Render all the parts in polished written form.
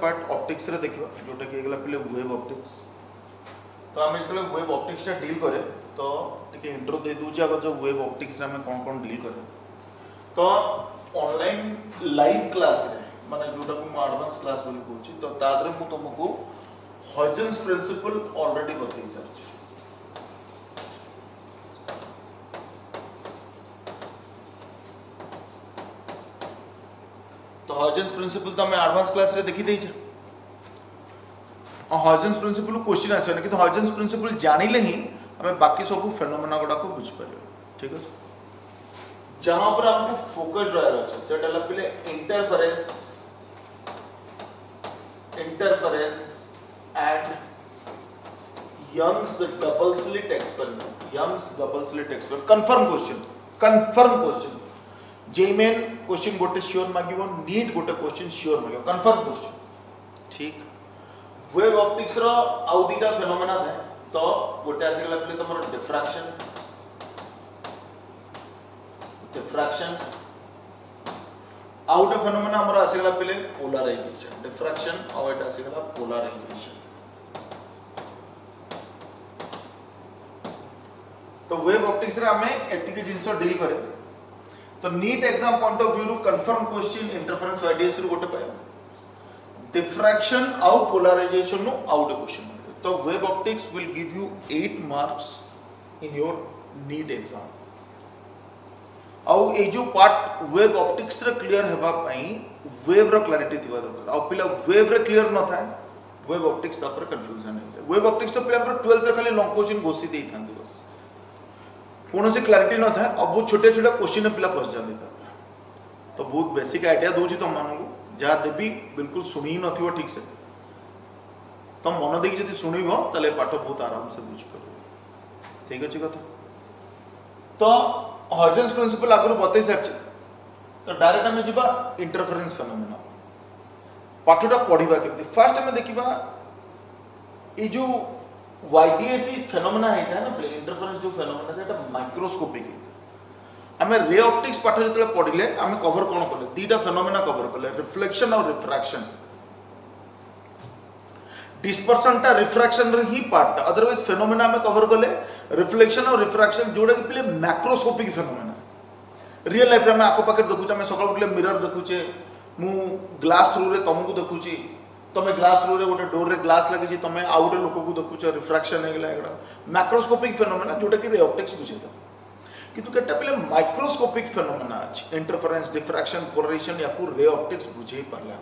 Part optics रे देखिबा जोटा कि गेला पहिले वेव ऑप्टिक्स। तो आम जो वेव ऑप्टिक्स डील करे तो टिके इंट्रो दे दूचे अगर जो वेव ऑप्टिक्स रे कौन कौन डील करे। तो ऑनलाइन लाइव क्लास रे माने जोटा को मु एडवांस क्लास बोली कहूची तो तादरे मु तुमको हॉजन्स प्रिंसिपल ऑलरेडी बतई सारछि। तो हॉजन्स प्रिंसिपल तो मैं एडवांस क्लास रे देखि देइछ। हॉजन्स प्रिंसिपल क्वेश्चन आसे कि तो हॉजन्स प्रिंसिपल जानिले ही हमें बाकी सब फेनोमेना गुडा को बुझ पारे। ठीक है, जहां पर हमको फोकस रहर अछि सेटा ला पहिले interference and Young's double slit experiment confirm question जेमेन क्वेश्चन गोटे श्योर मागिवो नीट गोटे क्वेश्चन श्योर मागिवो कंफर्म क्वेश्चन। ठीक, वेव ऑप्टिक्स रो आउ दीटा फेनोमेना है तो गोटे आसीगला पहिले तमरो डिफ्रैक्शन आउट फेनोमेना हमर आसीगला पहिले पोलराइजेशन। डिफ्रैक्शन और एटा आसीगला पोलराइजेशन। तो वेव ऑप्टिक्स रे हमें एतिके जिंस डील करे तो NEET exam point of view confirm question interference YDSE रो गोटे पाए डिफ्रैक्शन आउ पोलराइजेशन नो आउट क्वेश्चन। तो wave optics will give you 8 marks in your NEET exam. आउ ए जो पार्ट वेव ऑप्टिक्स रे क्लियर हेबा पई वेव रो क्लैरिटी दिबा दरकार। आउ पिला वेव रे क्लियर न थाए वेव ऑप्टिक्स ता पर कंफ्यूजन है। वेव ऑप्टिक्स तो पिला 12th रे खाली लॉन्ग क्वेश्चन घोषित देई थांदी बस कौन से क्लैरिटी न था। अब बहुत छोटे छोटे क्वेश्चन पिला फस जाते तो बहुत बेसिक आइडिया दूची तुम मान जहाँ देवी बिल्कुल शुणी न ठीक से तुम मन देकी जब शुणव ताले पाठ बहुत आराम से बुझ पार। ठीक अच्छे कथा। तो हॉजन्स प्रिंसिपल आगु बतई सारी तो डायरेक्ट आम जा इंटरफेरेंस फेनोमेना पाठटा पढ़ा केमती। फास्ट आम देखा ये जो वाईडीएसी फेनोमेना है ना इंटरफेरेंस जो फेनोमेना है माइक्रोस्कोपिक है। आम रे ऑप्टिक्स पाठ जो पढ़ले आम कवर कौन कले दीटा फेनोमेना कवर कले रिफ्लेक्शन और रिफ्रैक्शन। डिस्पर्सन टा रिफ्रैक्शन रे ही पार्ट अदरवाइज फेनोमेना आम कवर कले रिफ्लेक्शन और रिफ्रैक्शन जोड़ा कि पहले मैक्रोस्कोपिक फेनोमेना। रियल लाइफ रे आम आखो पाखे देखुचे आम सकाळ उठले मिरर देखुचे मु ग्लास थ्रू रे तुमको देखुची तमे ग्लास थ्रू रे गोटे डोर रे ग्लास लगी तमे आउ गोटे लोक को देखुच रिफ्रैक्शन हे गेला एगडा मैक्रोस्कोपिक फेनोमेना जोटा कि रे ऑप्टिक्स बुझेता। किंतु केटा पले माइक्रोस्कोपिक फेनोमेना अछि इंटरफेरेंस डिफ्रैक्शन पोलराइजेशन या को रे ऑप्टिक्स बुझे पारला।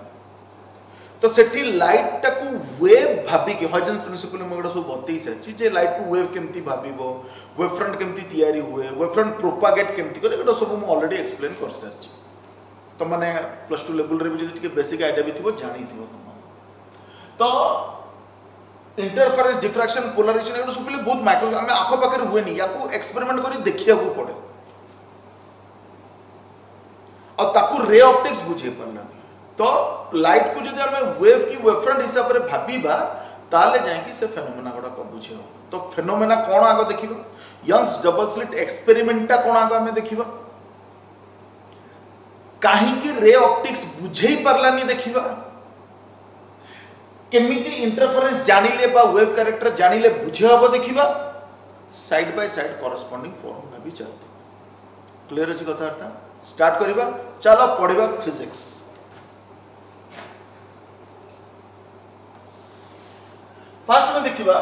तो सेठी लाइट टा को वेव भाबी के हॉजन्स प्रिंसिपल में एगडा सब बतई साछि जे लाइट को वेव केमती भाबीबो वेव फ्रंट केमती तैयारी हुए वेव फ्रंट प्रोपागेट केमती करे एगडा सब मु ऑलरेडी एक्सप्लेन कर साछि। तो माने प्लस 2 लेवल रे भी जदि बेसिक आइडिया भी थिबो जानि थिबो तुम। तो इंटरफेरेंस डिफ्रैक्शन पोलराइजेशन एगडा सब बहुत माइक्रो आम आखो पाखे हुए नहीं या को एक्सपेरिमेंट करी देखिया को पड़े और ताकू रे ऑप्टिक्स बुझे पारला। तो लाइट को जदि आम वेव की वेवफ्रंट हिसाब से भाबीबा ताले जाई से फेनोमेना गुडा को बुझे। तो फेनोमेना कौन आगे देखिबा यंग्स डबल स्लिट एक्सपेरिमेंट टा कौन आगे आम देखिबा कहीं की रे ऑप्टिक्स बुझे पारलानी देखिबा केमिति इंटरफेरेंस जानिले बा वेव कैरेक्टर जानिले बुझे हबो देखिबा side by side corresponding formula भी चलते। क्लियर अछि कथा स्टार्ट करिबा चलो पढ़िबा फिजिक्स। फास्ट में देखिबा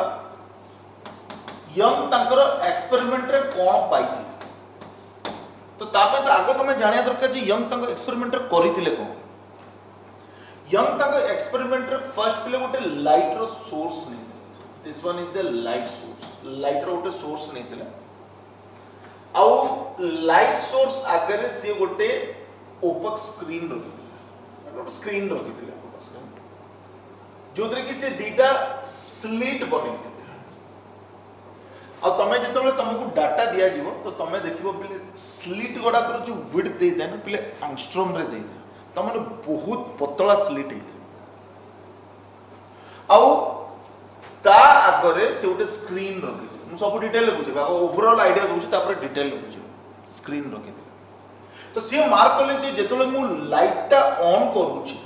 यंग तांकर एक्सपेरिमेंट रे कोन पाइथि तो तापे तो आगो तमे जानिया दरकार जे यंग तांकर एक्सपेरिमेंट रे करिथिले कोन। यंग तांकर एक्सपेरिमेंट रे फर्स्ट पले गोटे लाइट रो सोर्स नै this one is a light source light रो गोटे सोर्स नै थिला आउ लाइट सोर्स आगे से गोटे ओपक स्क्रीन रखिथिला गोटे स्क्रीन रखिथिला ओपक स्क्रीन जोदरे कि से दीटा स्लिट बनेथिला। और तमे जतबे तुमको डाटा दिया जीवो तो तमे देखिबो पले स्लिट गोडा कर जो विड्थ दे देन पले एंगस्ट्रॉम रे दे दे तमने बहुत पतला स्लिट है आउ ता आगरे से गोटे स्क्रीन रखि मु सब डिटेल बुझे बाबा ओवरऑल आईडिया बुझे तापर डिटेल बुझे स्क्रीन रखि तो से मार्क कले जे जेतले मु लाइट टा ऑन करूची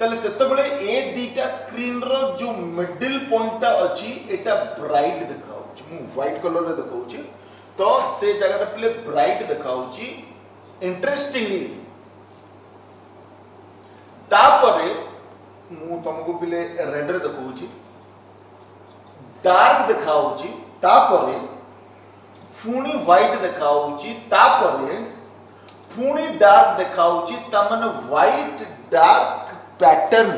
ताले सेतबेले ए दीटा स्क्रीन रो जो मिडिल पॉइंट अछि एटा ब्राइट देखाउछि मु व्हाइट कलर रे देखाउछि तो से जगह पे ब्राइट देखाउछि इंटरेस्टिंगली तापरे मु तुमको पिले रेड रे देखाउछि डार्क देखाउछि तापरे फुणी व्हाइट देखाउछि तापरे फुणी डार्क देखाउछि ता माने व्हाइट डार्क पैटर्न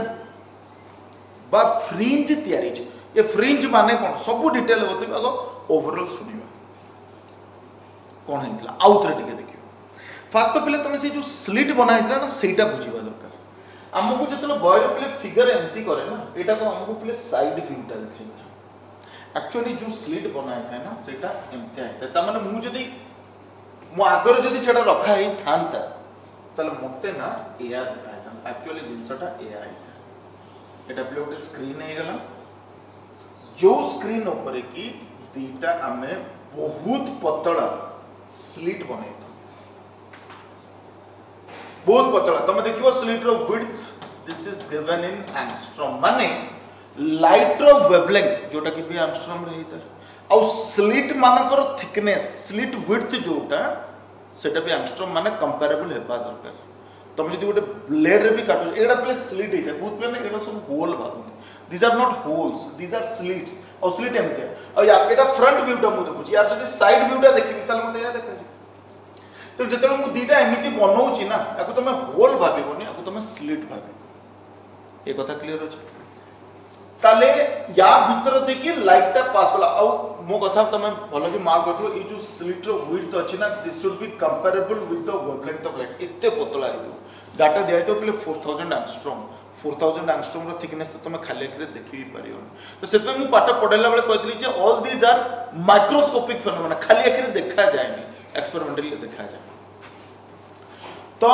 बा फ्रिंज तयारी छै ये फ्रिंज माने कोन सब डिटेल होते आगो ओवरऑल सुनिबा कोन हेतला आउतरे टिके देखियो फास्ट तो पहले तुम से जो स्लिट बनाइतला ना सेटा बुझिबा दरकार हमको जतलो बॉयर पहले फिगर एम्प्टी करे ना एटा को हमको पहले साइड व्यूटा देखाइतला एक्चुअली जो स्लिट बनाय है ना सेटा एम्प्टी आइता ता माने मु जदी मु आगर जदी सेटा रखा है थांता तले मते ना एया देखाइता एक्चुअली जिंसटा एया आइता एटा पहले गोटे स्क्रीन हे गला जो स्क्रीन ऊपर की दीटा हमें बहुत पतला स्लिट बनाई बहुत पतला तुम देखियो स्लिट रो width this is given in angstrom माने लाइट रो वेवलेंथ जोटा कि भी एंगस्ट्रॉम रे हिता आ स्लिट मानकर थिकनेस स्लिट विड्थ जोटा सेटा भी एंगस्ट्रॉम माने कंपैरेबल हेबा दरकार तुम जदी गोटे ब्लेड रे भी काटो एडा प्ले स्लिट हिता बहुत प्ले एडा सब होल भागुन these are not holes these are slits और स्लिट एमते और या एटा फ्रंट व्यू टा मु देखुची यार जदी साइड व्यू टा देखिबी ताल मते या देखा तो जतले मु दीटा एमिति बनौची ना याको तमे होल भाबिबोनी याको तमे स्लिट भाबी ए कथा क्लियर अछि ताले या भीतर देखि लाइट टा पास होला और मो कथा तमे भलो कि मार्क करथियो ए जो स्लिट रो विड्थ अछि ना this should be comparable with the wavelength of light एते पतला हितो डाटा दिया तो पहले 4000 एंगस्ट्रॉम 4000 एंगस्ट्रॉम रो थिकनेस तो तुम खाली आखिरे देखि भी परियो तो सेतमे मु पाठ पढेला बेले कहतली जे all these are microscopic phenomena खाली आखिरे देखा जायनी एक्सपेरिमेंटली देखा जाय तो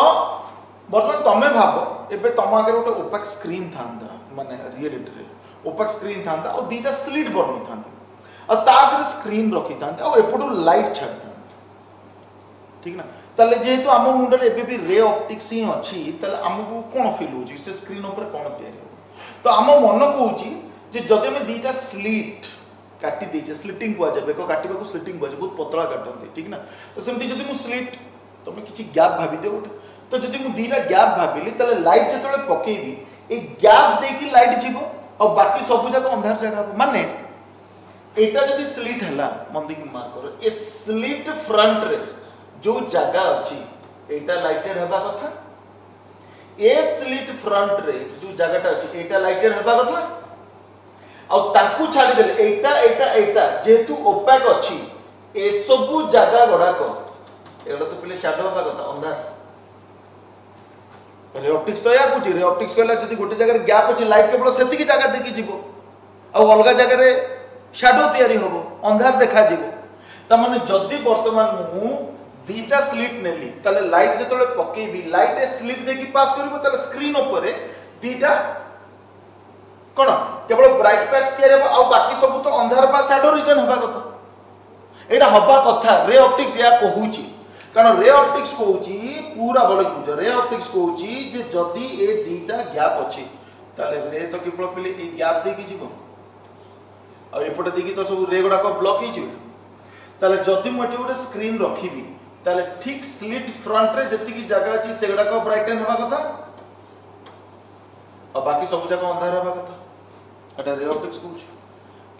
बर्तमान तमे भाबो एबे तम आगे गोटे ओपेक स्क्रीन थांदा माने रियलिटी रे ओपेक स्क्रीन थांदा और दीटा स्लिट बनी थांदा और ता आगे स्क्रीन रखी थांदा और एपटो लाइट छाडता ठीक ना ताले जेहेतु आम मुंडर एबे भी रे ऑप्टिक्स ही अछि ताले हमकु कोन फील होची से स्क्रीन ऊपर कोन तयारी हो तो आम मन कहूची जे जदे में दीटा स्लिट काटी देचे स्लिटिंग को जाबे को काटिबा को स्लिटिंग को बहुत पतला काटते ठीक ना तो सेमती जदि मु स्लिट तुम किछि गैप भाबी दियो गोटे तो जदि मु दीटा गैप भाबिली ताले लाइट जेतले पकेबी ए गैप देकी लाइट जीवो और बाकी सब जगह अंधार जगह माने एटा जदि स्लिट हला मंदी की मार करो ए स्लिट फ्रंट रे जो जगह अछि एटा लाइटेड हेबा कथा ए स्लिट फ्रंट रे जो जगहटा अछि एटा लाइटेड हेबा कथा और ताकू छाडी देले एटा एटा एटा जेतु ओपेक अछि ए सब जगह बडा को एटा तो पहिले शैडो हेबा कथा अंधार रे ऑप्टिक्स तो या कुछ रे ऑप्टिक्स कहला जदी गोटे जगह रे गैप अछि लाइट केवल सेति की जगह देखि जीवो और अलगा जगह रे शैडो तयारी होबो अंधार देखा जीवो त माने जदी वर्तमान मु दीटा स्लिट नेली ताले लाइट जेतले पकेबी लाइट ए स्लिट देखि पास करबो ताले स्क्रीन ऊपर दीटा कोन केवल ब्राइट पैच तयारी होबो और बाकी सब तो अंधार पा शैडो रीजन हेबा कथा एटा हबा कथा रे ऑप्टिक्स या कहूची कारण रे ऑप्टिक्स कहूची पूरा भलो बुझ रे ऑप्टिक्स कहूची जे जदी ए दीटा गैप अछि ताले रे तो केवल पले ए गैप देखि जीवो और एपटे देखि तो सब रे गुडा को ब्लॉक ही जीवो ताले जदी मटे गोटे स्क्रीन रखिबी ताले ठीक स्लिट फ्रंट रे जति की जगह अछि सेगडा को ब्राइटन हेबा कथा और बाकी सब जगह अंधार हेबा कथा एटा रे ऑप्टिक्स कहूची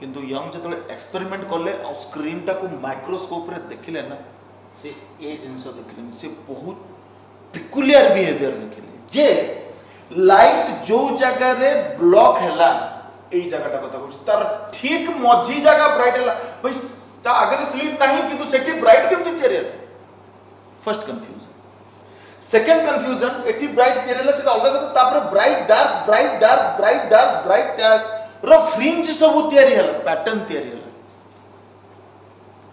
किंतु यंग जतले एक्सपेरिमेंट करले और स्क्रीन टा को माइक्रोस्कोप रे देखिले ना से ए जिंस देखिले से बहुत पिकुलियर बिहेवियर देखिले जे लाइट जो जगह रे ब्लॉक हैला ए जगहटा कथा कहूची तार ठीक मझी जगह ब्राइट हैला भाई ता आगे स्लिट नाही किंतु सेठी ब्राइट केमति तयारी हैला फर्स्ट कंफ्यूजन सेकंड कंफ्यूजन एठी ब्राइट तयारी हैला से अलग कथा तापर bright dark bright dark bright dark bright रो फ्रिंज सब तयारी हैला पैटर्न तयारी हैला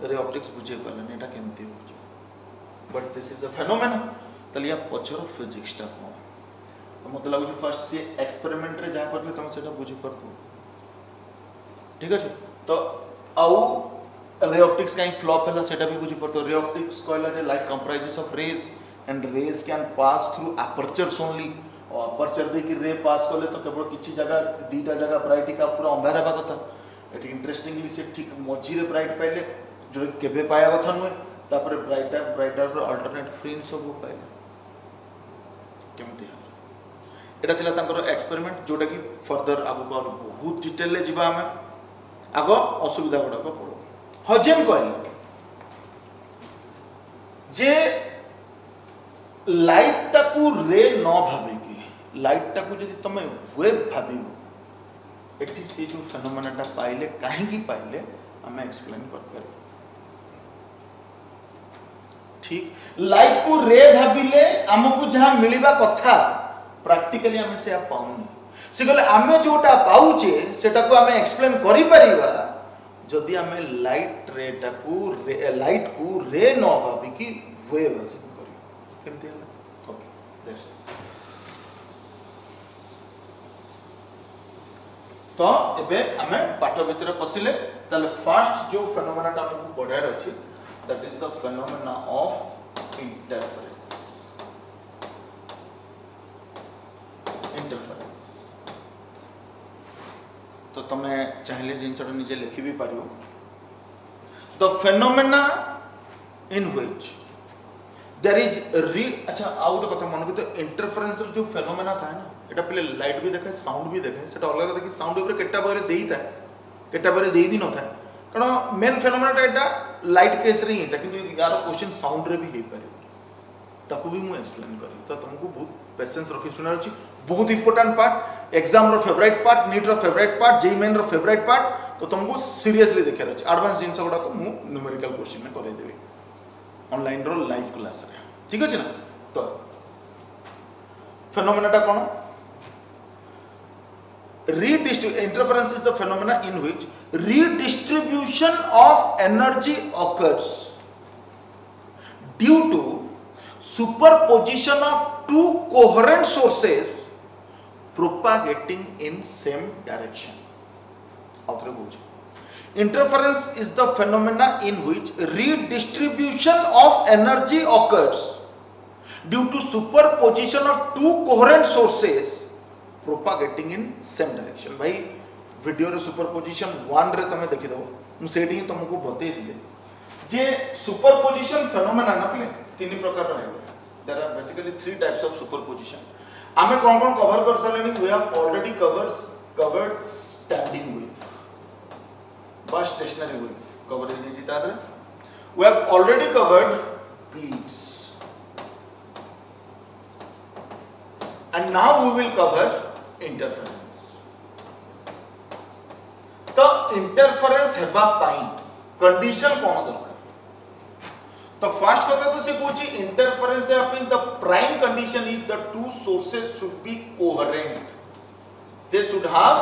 रे ऑप्टिक्स बुझे पले एटा केमति हो but this is a phenomena तलिया पछरो फिजिक्स टा हो तो मत लागु फर्स्ट से एक्सपेरिमेंट रे जा करले तुम सेटा बुझी परतो ठीक अछि तो आउ रे ऑप्टिक्स काई फ्लॉप हैला सेटा भी बुझी परतो रे ऑप्टिक्स कहला जे light comprises of rays and rays can pass through apertures only और अपर्चर दे कि रे पास कले तो केवल किछि जगह दीटा जगह ब्राइट का पूरा अंधार हेबा कथा एटी इंटरेस्टिंगली से ठीक मझी रे ब्राइट पाइले जो केबे पाया कथा नुए तापर ब्राइटर रो अल्टरनेट फ्रिंज सब पाइले केमति एटा थिला तांकर एक्सपेरिमेंट जोटा कि फर्दर आगु बहुत डिटेल ले जिबा हमें आगो असुविधा गुडा को पड़ो हजेम कहले जे लाइट टाकू रे न भाबे कि लाइट टाकू जदि तमे वेव भाबिबो एठी से जो फेनोमेनाटा पाइले काहे की पाइले हमें एक्सप्लेन कर पारे ठीक लाइट को रे भाबिले हमकु जहां मिलिबा कथा प्रैक्टिकली हमें से पाउनी से गले आमे जोटा पाउचे सेटा को हमें एक्सप्लेन करि परिबा जदि हमें लाइट लाइट को रे न भाबी कि वेव असिम करी केमति हला ओके दैट्स तो एबे हमें पाठ भीतर पसिले ताले फर्स्ट जो फेनोमेना हमकु पढार अछि that is the phenomena of interference तो तमे चाहिले जिनसटा निजे लिखि भी पारियो the phenomena in which there is अच्छा आउट कथा मन के तो इंटरफेरेंस जो फेनोमेना था ना एटा पहले लाइट भी देखे साउंड भी देखे सेटा अलग कथा कि साउंड ऊपर केटा बारे देई था केटा बारे देई भी न था कारण मेन फेनोमेना एटा लाइट केस रे ही था कि यार क्वेश्चन साउंड रे भी हे पारे ताकू भी मु एक्सप्लेन करी तो तुमको बहुत पेशेंस रखी सुनार अछि बहुत इंपोर्टेंट पार्ट एग्जाम रो फेवरेट पार्ट नीट रो फेवरेट पार्ट जेई मेन रो फेवरेट पार्ट तो तुमको सीरियसली देखे अछि एडवांस जिंस गुडा को मु न्यूमेरिकल क्वेश्चन में करे देबी ऑनलाइन रो लाइव क्लास रे ठीक अछि ना तो फेनोमेनाटा कोन interference is the phenomena in which redistribution of energy occurs due to superposition of two coherent sources propagating in same direction. Interference is the phenomena in which redistribution of energy occurs due to superposition of two coherent sources propagating in same direction. भाई video रे superposition 1 रे तमे देखि दो मु सेठी ही तुमको बतै दिले जे सुपरपोजिशन फेनोमेना ना प्ले तीन प्रकार रहै there are basically 3 types of superposition आमे कोन कोन कवर कर सलेनी we have already covered standing wave बस स्टेशनरी वेव कवर हे जिता दे we have already covered beats and now we will cover interference. तो इंटरफेरेंस हेबा पाई कंडीशन कोन दरकार तो फर्स्ट कथा तो से कोची इंटरफेरेंस है अपन the prime condition is the two sources should be coherent they should have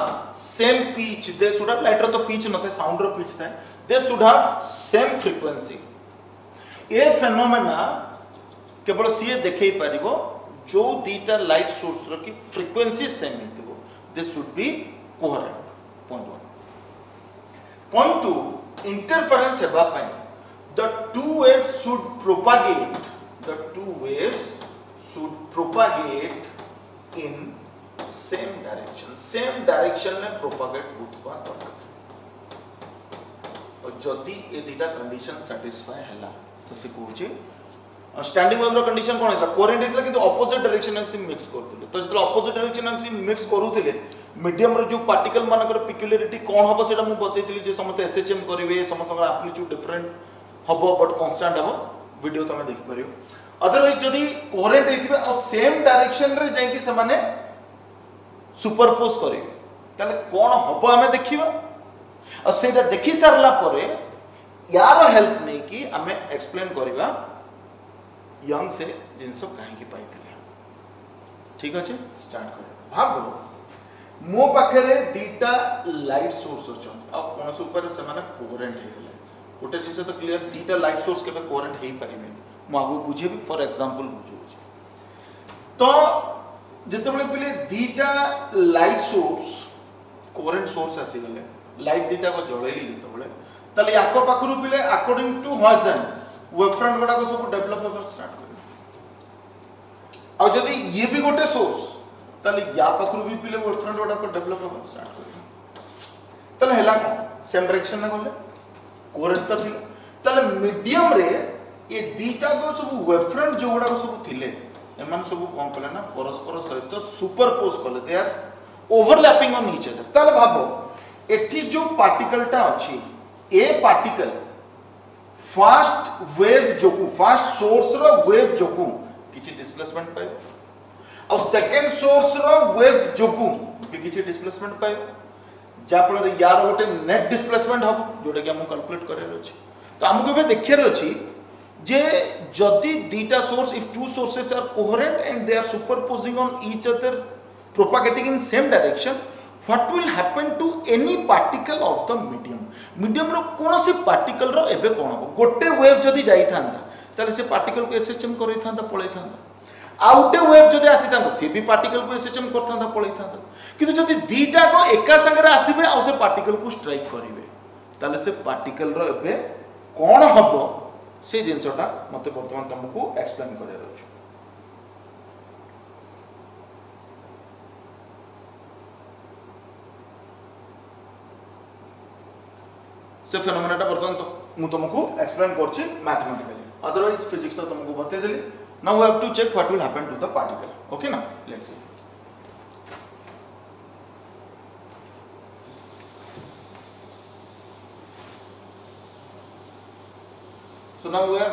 same pitch they should have light रो तो पिच नथे साउंड रो पिच था they should have same frequency ए फेनोमेना केवल सीए देखै परिबो जो दीटा लाइट सोर्स रो की फ्रीक्वेंसी सेम हितबो they should be coherent point 1 point 2 interference हेबा पाई the two waves should propagate in same direction में propagate होतबा दरकार और जदी ए दीटा कंडीशन सैटिस्फाई हैला तो से कहूची स्टैंडिंग वेव रो कंडीशन कोन हैला कोरेंट हैला किंतु ऑपोजिट डायरेक्शन में से मिक्स करथिले तो जतले ऑपोजिट डायरेक्शन में से मिक्स करूथिले मीडियम रो जो पार्टिकल मानकर पिक्युलरिटी कोन हबो सेटा मु बतैतिली जे समस्त एसएचएम करिवे समस्त एम्पलीट्यूड डिफरेंट हबो बट कांस्टेंट हबो वीडियो तमे देख परियो अदरवाइज जदी कोरेंट हेतिबे और सेम डायरेक्शन रे जाई कि से माने सुपरपोज करिवे तले कोन हबो हमें देखिबा और सेटा देखि सरला परे यार हेल्प नै कि हमें एक्सप्लेन करिबा यंग से जिनसो काहे की पाइतिले ठीक अछि स्टार्ट कर भाबो मो पाखरे दीटा लाइट सोर्स अछन आ कोन से ऊपर से माने कोहेरेंट हे गेले गोटे जिनसे तो क्लियर दीटा लाइट सोर्स केबे कोहेरेंट हेई परिबे मो आगु बुझेबी फॉर एग्जांपल बुझो तो जते बले पहिले दीटा लाइट सोर्स कोहेरेंट सोर्स आसी गेले लाइट दीटा को जळैली जते बले तले याको पाखरु पहिले अकॉर्डिंग टू हॉजन वेवफ्रंट गुडा को सब डेवलप होकर स्टार्ट कर और जदी ये भी गोटे सोर्स ताले या पाखरु भी पिले वेव फ्रंट वाला को डेवलप होबा स्टार्ट कर ताले हैला को सेम डायरेक्शन में गले कोरेंट त थिला ताले मीडियम रे ये दीटा को सब वेव फ्रंट जो गुडा सब थिले एमान सब कोन कले ना परस्पर सहित सुपरपोज कले they are overlapping on each other ताले भाबो एठी जो पार्टिकल टा अछि ए पार्टिकल फास्ट वेव जोकु फास्ट सोर्स रो वेव जोकु किछि डिस्प्लेसमेंट पाए और सेकंड सोर्स रो वेव जोकु भी किछि डिस्प्लेसमेंट पाए जा फल रे यार गोटे नेट डिस्प्लेसमेंट हो जोटा कि हम कैलकुलेट करे अछि तो हमको बे देखियर अछि जे जदि दीटा source if two sources are coherent and they are superposing on each other propagating in same direction what will happen to any particle of the medium रो कोनोसी पार्टिकल रो एबे कोन हो गोटे वेव जदि जाई थांदा ताले से पार्टिकल को एसएचएम करै थांदा पळै थांदा आउटे वेव जदि आसी थांदा से भी पार्टिकल को एसएचएम कर थांदा पळै थांदा किंतु जदि दीटा को एका संगे आसीबे आ से पार्टिकल को स्ट्राइक करिवे ताले से पार्टिकल रो एबे कोन हबो से जिंसटा मते वर्तमान तुमको एक्सप्लेन करे रहछु से फेनोमेना बर्तमान तो मु तुमको एक्सप्लेन करछि मैथमेटिकली अदरवाइज फिजिक्स तो तुमको बते देली now we have to check what will happen to the particle okay ना let's see so now we are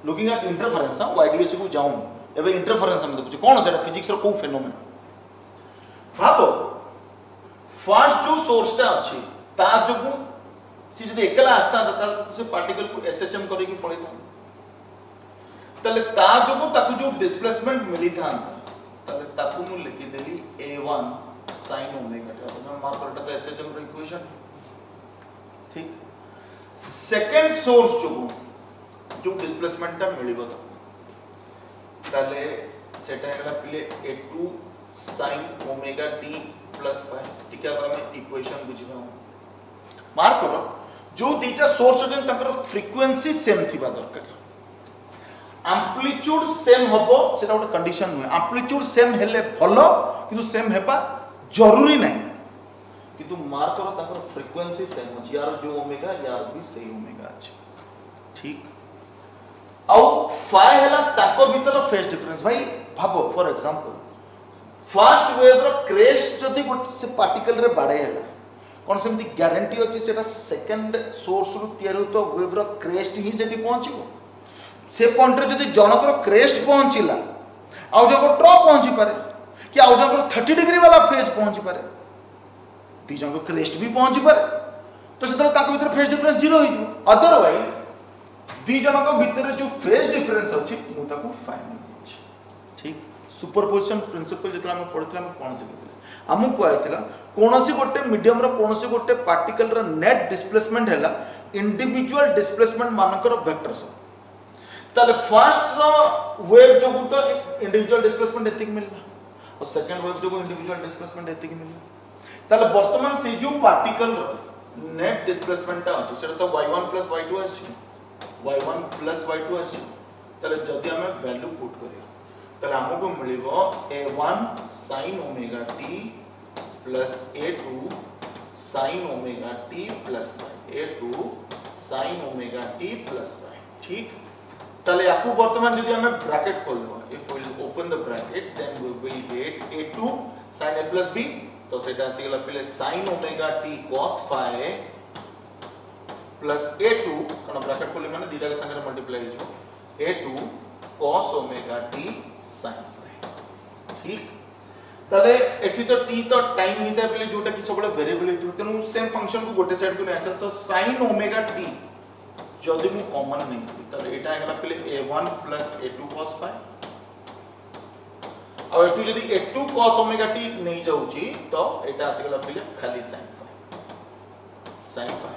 looking at interference YDS को जाऊं एबे इंटरफेरेंस हम देखु कोन सेटा फिजिक्स रो को फेनोमेना भाबो फर्स्ट जो सोर्स ता अछि ता जोगु सी जदि एकला आस्ता त से पार्टिकल को एसएचएम करे की पड़ी था तले ता जोगु ताकु जो डिस्प्लेसमेंट मिली था तले ताकु मु लिखि देली a1 sin ओमेगा टा तो मार्क करटा तो एसएचएम रो इक्वेशन ठीक सेकंड सोर्स जो डिस्प्लेसमेंट टा मिलिबो तले सेटा एकला पिले a2 sin ओमेगा t + 5 ठीक है हम इक्वेशन बुझिबा मार्क करो जो दीटा सोर्स जन तकर फ्रीक्वेंसी सेम थिबा दरकार एम्पलीट्यूड सेम हबो सेटा ଗୋଟେ कंडीशन नुहे एम्पलीट्यूड सेम हेले भलो किंतु सेम हेबा जरूरी नहीं किंतु मार्क करो तकर फ्रीक्वेंसी सेम हो यार जो ओमेगा यार भी सही ओमेगा अछि ठीक आउ फाइ हेला ताको भीतर फेज डिफरेंस भाई भाबो फॉर एग्जांपल फास्ट वेव रो क्रेस्ट जदी से पार्टिकल रे बाडे हेला कौन सेमती गारंटी अच्छी सेटा सेकंड सोर्स रु तयार तो वेव रो क्रेस्ट ही सेठी पहुंचो से पॉइंट रे जदी जनकर क्रेस्ट पहुंचिला आउ जको टॉप पहुंची पारे कि आउ जको 30 डिग्री वाला फेज पहुंची पारे दी जको क्रेस्ट भी पहुंची पारे तो सेतरा ताको भीतर फेज डिफरेंस जीरो हो जो अदरवाइज दी जनक भीतर जो फेज डिफरेंस अछि मु ताको फाइंड ठीक सुपरपोजिशन प्रिंसिपल जेतला हम पढितला हम कोन से हमको आइतला कोनोसी गोटे मीडियम रो कोनोसी गोटे पार्टिकल रो नेट डिस्प्लेसमेंट हैला इंडिविजुअल डिस्प्लेसमेंट मानकर वेक्टर्स ताले फर्स्ट रो वेव जो तो इंडिविजुअल डिस्प्लेसमेंट एतिक मिलला और सेकंड वेव जो इंडिविजुअल डिस्प्लेसमेंट एतिक मिलला ताले वर्तमान से जो पार्टिकल रो नेट डिस्प्लेसमेंट ता अछि सेटा तो y1 + y2 अछि y1 + y2 अछि ताले जदि हम वैल्यू पुट करिया ताले हमको मिलिबो a1 sin omega t + a2 sin omega t + 5 a2 sin omega t + 5 ठीक ताले याकू वर्तमान जदि हम ब्रैकेट खोल दो if we will open the bracket then we will get a2 sin a + b तो सेटा सिगला पहले sin omega t cos phi + a2 कन ब्रैकेट खोले माने दीटा के संगे मल्टीप्लाई हो a2 cos omega t sin phi ठीक तले एठी तो t तो टाइम हिता बेले जोटा कि सबले वेरिएबल हितो तनु सेम फंक्शन को गोटे साइड को नै आसे तो sin ओमेगा t जदि मु कॉमन नै तले एटा आगला पहले a1 + a2 cos phi और a2 जदि a2 cos ओमेगा t नै जाउची तो एटा आसेगला पहले खाली sin phi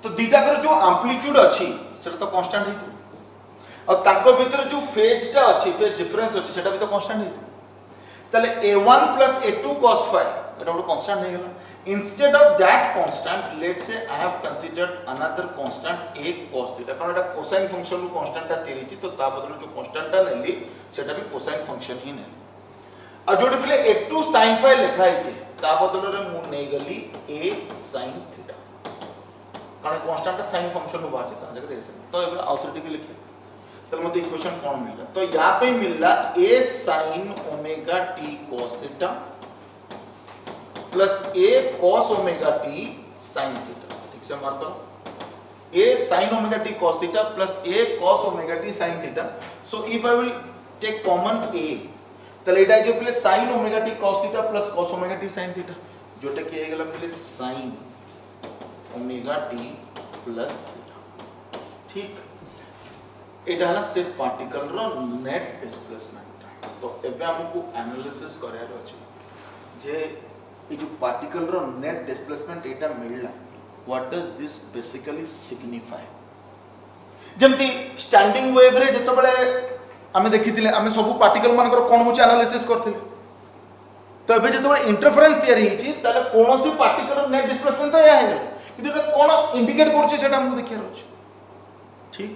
तो दीटा कर जो एम्पलीट्यूड अछि सेटा तो कांस्टेंट हितो और ताको भीतर जो फेज टा अछि फेज डिफरेंस अछि सेटा भी तो कांस्टेंट हितो तले a1 + a2 cos phi एटा गोटे कांस्टेंट हे गेला instead of that constant let's say I have considered another constant a cos theta कारण एटा कोसाइन फंक्शन रो कांस्टेंट ता तेरिची तो ता बदल जो कांस्टेंट ता लेली सेटा भी कोसाइन फंक्शन ही ने आ जोटे पले a2 sin phi लिखा है ता बदल रे मु नै गली a sin थीटा कारण कांस्टेंट ता साइन फंक्शन रो बाचे ता जगह ऐसे तो एबे ऑथोरिटी के लिखे तो मते इक्वेशन कोन मिलला तो या पे मिलला a sin omega t cos theta plus a cos omega t sin theta ठीक से मार्क करो a sin omega t cos theta plus a cos omega t sin theta so if I will take common a तले एटा जो पहले sin omega t cos theta plus cos omega t sin theta जोटे के हे गेला पहले sin omega t plus theta ठीक एटा हला से पार्टिकल रो नेट डिस्प्लेसमेंट तो एबे हमकु एनालिसिस करयार अछि जे ए जो पार्टिकल रो नेट डिस्प्लेसमेंट एटा मिलला what does this basically signify जेमती स्टैंडिंग वेव रे जतो बळे हमें देखिथिले हमें सब पार्टिकल मानकर कोन होची एनालिसिस करथिले तो एबे जतो बळे इंटरफेरेंस तयारी हिची ताले कोनोसी पार्टिकल रो नेट डिस्प्लेसमेंट तो या है किंतु एटा कोन इंडिकेट करछि सेटा हमकु देखियार अछि ठीक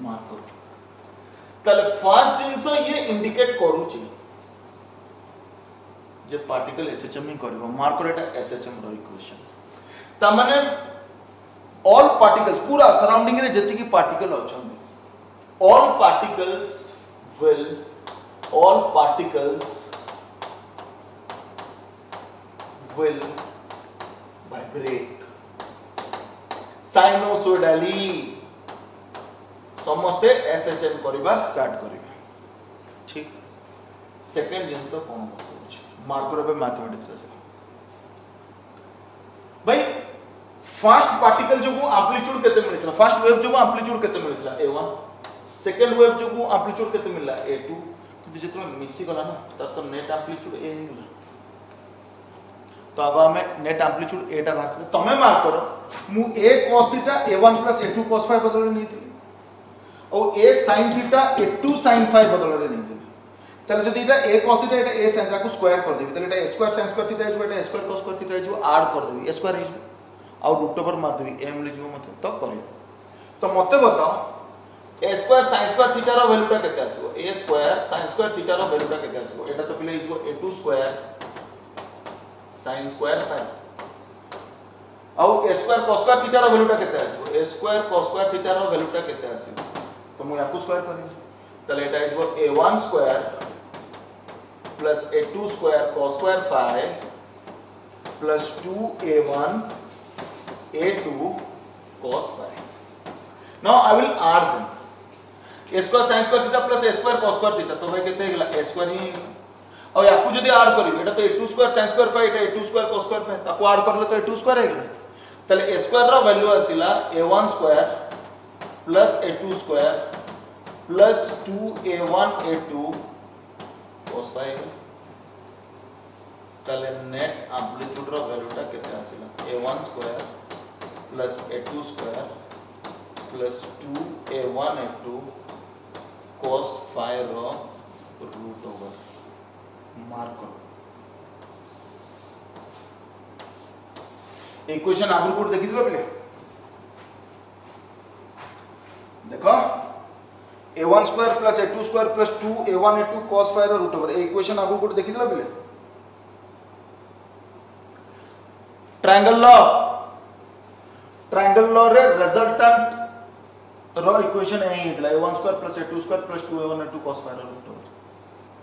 मार्क करो ताले फर्स्ट जिंसो ये इंडिकेट करूची जे पार्टिकल एसएचएम ही करबो मार्क करो एटा एसएचएम रो इक्वेशन ता माने ऑल पार्टिकल्स पूरा सराउंडिंग रे जति की पार्टिकल अछन all particles will vibrate sinusoidally समस्ते एसएचएम करबा स्टार्ट करिवे ठीक सेकंड जिंस कोन होछ मार्कर पे मैथमेटिक्स से भाई फर्स्ट पार्टिकल जो एम्पलीट्यूड केते मिलथला फर्स्ट वेव जो एम्पलीट्यूड केते मिलथला a1 सेकंड वेव जो एम्पलीट्यूड केते मिलला a2 कि जेतला मिसी गला ना तब तो नेट एम्पलीट्यूड a हे गला तो अब हमें नेट एम्पलीट्यूड a टा बात तमे मार्क करो मु a cos theta a1 a2 cos phi बदल नहीं थी और a sin theta a2 sin phi बदल रे नहीं थी तले जदी एटा a cos theta Etah a sin theta को स्क्वायर कर देबी तले एटा a square sin square theta जो एटा a square cos square theta जो ऐड कर देबी a स्क्वायर हो और रूट ओवर मार देबी a मिल जो मते तो करियो तो मते बताओ a square sin square theta रो वैल्यूटा केते आसीबो a square sin square theta रो वैल्यूटा केते आसीबो एटा तो पहिले जो a2 square sin square phi और a square cos square theta रो वैल्यूटा केते आसीबो a square cos square theta रो वैल्यूटा केते आसीबो तो मु याको स्क्वायर करियो तले एटा is a1 square plus a2 square cos square phi plus 2a1 a2 cos phi now I will add them a square sin square theta plus a square cos square theta तो भाई केते गेला a square ही और याको जदी add करियो एटा तो a2 square sin square phi एटा a2 square cos square phi ताको ऐड करले तो a2 स्क्वायर हे गेला तले a स्क्वायर रो वैल्यू आसिला a1 square plus a2 square plus 2a1 a2 cos phi तले नेट एम्पलीट्यूड रो वैल्यूटा केते आसिला a1 square plus a2 square plus 2a1 a2 cos phi रो रूट ओवर मार्क करो इक्वेशन आगु कोड देखि दिलो पले देखो a1 square plus a2 square plus 2a1 a2 cos phi रो रूट ओवर ए इक्वेशन आगु कोड देखि दिलो पले ट्रायंगल लॉ रे रिजल्टेंट रो इक्वेशन ए हितला a1 square plus a2 square plus 2a1 a2 cos phi रो रूट ओवर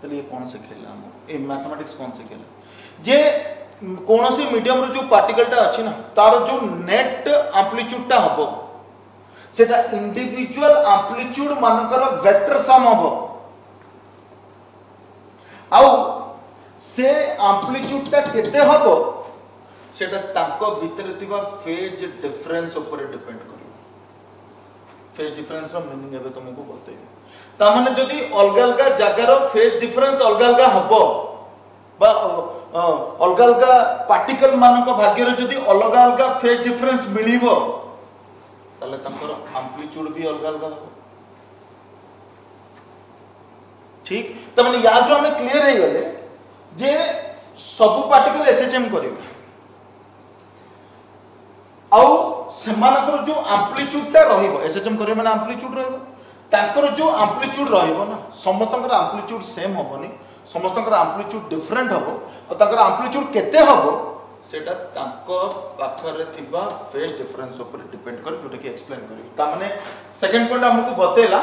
तले ये कौन से खेला हम ए मैथमेटिक्स कौन से खेला जे कोनोसी मीडियम रो जो पार्टिकल टा अछि ना तार जो नेट एम्पलीट्यूड टा हबो सेटा इंडिविजुअल एम्पलीट्यूड मानकर वेक्टर सम हबो आउ से एम्पलीट्यूड टा केते हबो सेटा ताको भीतर थिबा फेज डिफरेंस ऊपर डिपेंड करो फेज डिफरेंस रो मीनिंग एबे तुमको बतैबे ता माने जदी अलगा अलगा जगह रो फेज डिफरेंस अलगा अलगा हबो बा अलगा अलगा पार्टिकल मानक भाग्य रो जदी अलगा अलगा फेज डिफरेंस मिलिबो ताले तंकर एम्पलीट्यूड भी अलगा अलगा हो ठीक त माने याद रो हमें क्लियर हे गेले जे सब पार्टिकल एसएचएम करेंगे आउ सेमानकर जो एम्प्लीट्यूड टा रहिबो एसएचएम करे माने एम्प्लीट्यूड रहिबो तांकर जो एम्प्लीट्यूड रहिबो ना समस्तकर एम्प्लीट्यूड सेम होबनी समस्तकर एम्प्लीट्यूड डिफरेंट होबो और तांकर एम्प्लीट्यूड केते होबो सेटा तांको पाखरे थिबा फेज डिफरेंस ऊपर डिपेंड कर जोटा कि एक्सप्लेन करी ता माने सेकंड पॉइंट हमको बतेला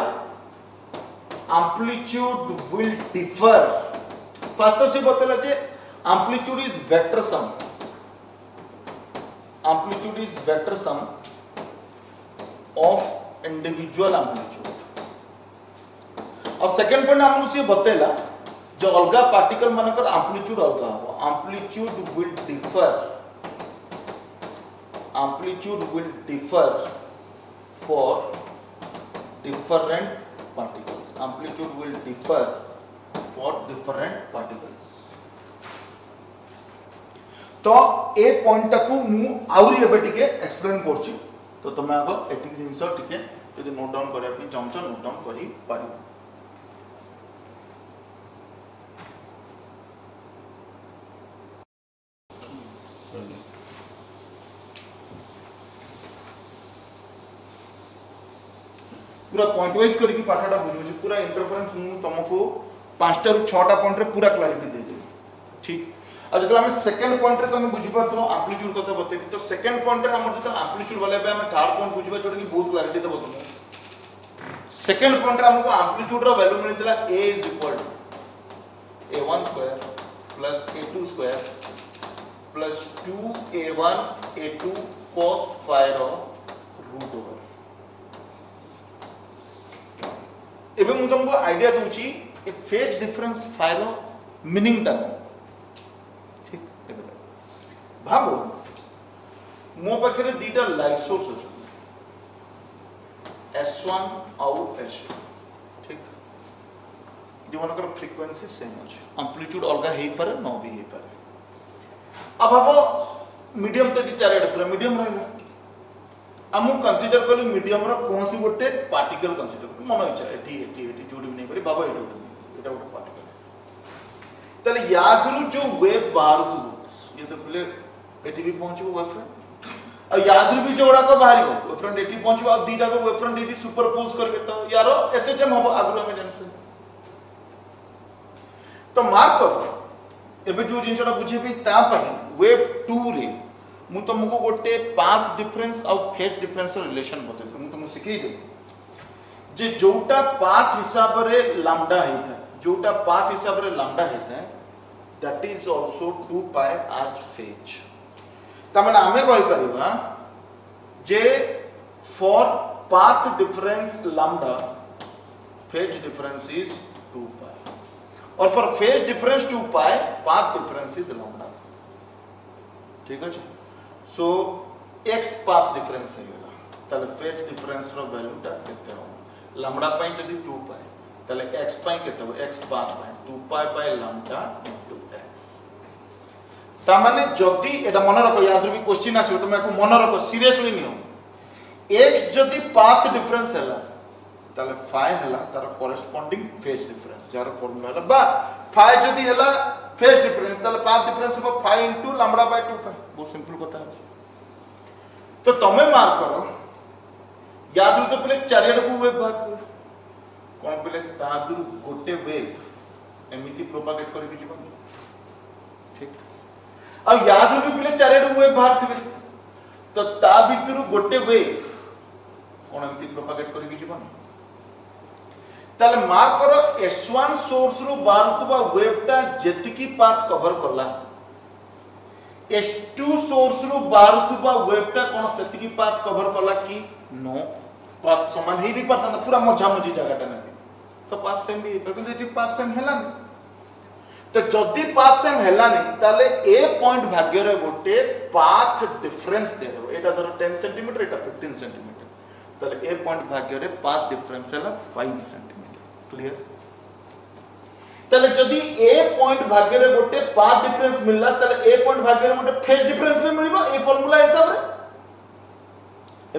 एम्प्लीट्यूड विल डिफर फर्स्ट से बतेला जे amplitude is vector sum amplitude is vector sum of individual amplitude और सेकंड पॉइंट हमको से बतेला जो अलगा पार्टिकल मानकर एम्प्लीट्यूड अलगा हो amplitude will differ for different particles amplitude will differ for different particles तो ए पॉइंट टाकू मु आउरी एबे टिके एक्सप्लेन करछि तो तमे आगो एतिक जिंस टिके यदि नोट डाउन करिया पे चाहछ नोट डाउन करि पारि पूरा पॉइंट वाइज करके पाठाटा बुझो पूरा इंटरफेरेंस मु तुमको 5 टा रु 6 टा पॉइंट रे पूरा क्लैरिटी दे दे ठीक अब जब हम सेकंड पॉइंट रे तुम बुझी पातो एम्प्लीट्यूड कथा बते तो सेकंड पॉइंट रे हम जब एम्प्लीट्यूड वाले पे हम थर्ड पॉइंट बुझबा जोटा कि बहुत क्लैरिटी देबो तुम सेकंड पॉइंट रे हमको एम्प्लीट्यूड रो वैल्यू मिलतला a = a1 square plus a2 square plus 2a1 a2 cos phi रो रूट ओवर एबे मु तुमको आईडिया दूची ए फेज डिफरेंस phi रो मीनिंग ता भाबो मो पाखरे दीटा लाइट सोर्स अछि S1 आउ S2 ठीक जो मनकर फ्रीक्वेंसी सेम अछि एम्प्लीट्यूड अलगा हेई पारे न भी हेई पारे अब भाबो मीडियम तो चारडे पूरा मीडियम रहला हमु कंसीडर कली मीडियम रो कोनसी गोटे पार्टिकल कंसीडर मन इच्छा एटी जोडी भी नहीं करी भाबो एटा गोटे पार्टिकल तले यादरु जो वेव बाहर ये तो पहले एटी भी पहुंचबो वेवफ्रंट और यादरु भी जोड़ा को बाहरिबो वेवफ्रंट एटी पहुंचबो और दीटा को वेवफ्रंट एटी सुपरपोज करके तो यारो एसएचएम हो आगु हम जानसे तो मार्क करो एबे जो जिनसटा बुझेबी ता पई वेव 2 रे मु तुमको गोटे पाथ डिफरेंस और फेज डिफरेंस रिलेशन बते मु तुमको सिखै दे जे जोटा पाथ हिसाब रे लैम्डा हेता जोटा पाथ हिसाब रे लैम्डा हेता that is also 2 pi as phase तमने हमें कहि परिबा जे for path difference lambda phase difference is 2 pi और for phase difference 2 pi path difference is lambda ठीक अछि सो x path difference हेला तले phase difference रो वैल्यू ता केते हो lambda पई जदी 2 pi तले x पई केते हो x path पई 2 pi by lambda तामाने जदी एटा मन रखो याद भी क्वेश्चन आछो तुम को मन रखो सीरियसली नियो x जदी पाथ डिफरेंस हैला ताले phi हैला तार corresponding phase difference jar formula हैला बा phi जदी हैला फेज डिफरेंस ताले पाथ डिफरेंस हो phi * लैम्डा बाय 2 pi बहुत सिंपल कथा अछि तो तमे मार्क करो याद तो पहले चारियाड को वेव बाहर थला कोन पहले तादुर गोटे वेव एमिति प्रोपागेट करि कि जीवन ठीक अब याद भी पहले चारियाड वेव बाहर थिबे तो ता भितरु गोटे वेव कोन एमिति प्रोपागेट करि कि जीवन ताले मार्क करो S1 सोर्स रु बाहरतबा वेवटा जेतिकी पाथ कवर करला S2 सोर्स रु बाहरतबा वेवटा कोन सेतिकी पाथ कवर करला कि नो पाथ समान ही भी पड़ता पूरा मझा मझी जगहटा नै तो पाथ सेम भी पर किंतु एटी पाथ सेम हैला नै तो जदी पाथ सेम हैला नै ताले ए पॉइंट भाग्य रे गोटे पाथ डिफरेंस दे दो एटा धर 10 सेमी एटा 15 सेमी ताले ए पॉइंट भाग्य रे पाथ डिफरेंस हैला 5 सेमी क्लियर ताले जदी ए पॉइंट भाग्य रे गोटे पाथ डिफरेंस मिलला ताले ए पॉइंट भाग्य रे गोटे फेज डिफरेंस भी मिलबो ए फार्मूला हिसाब रे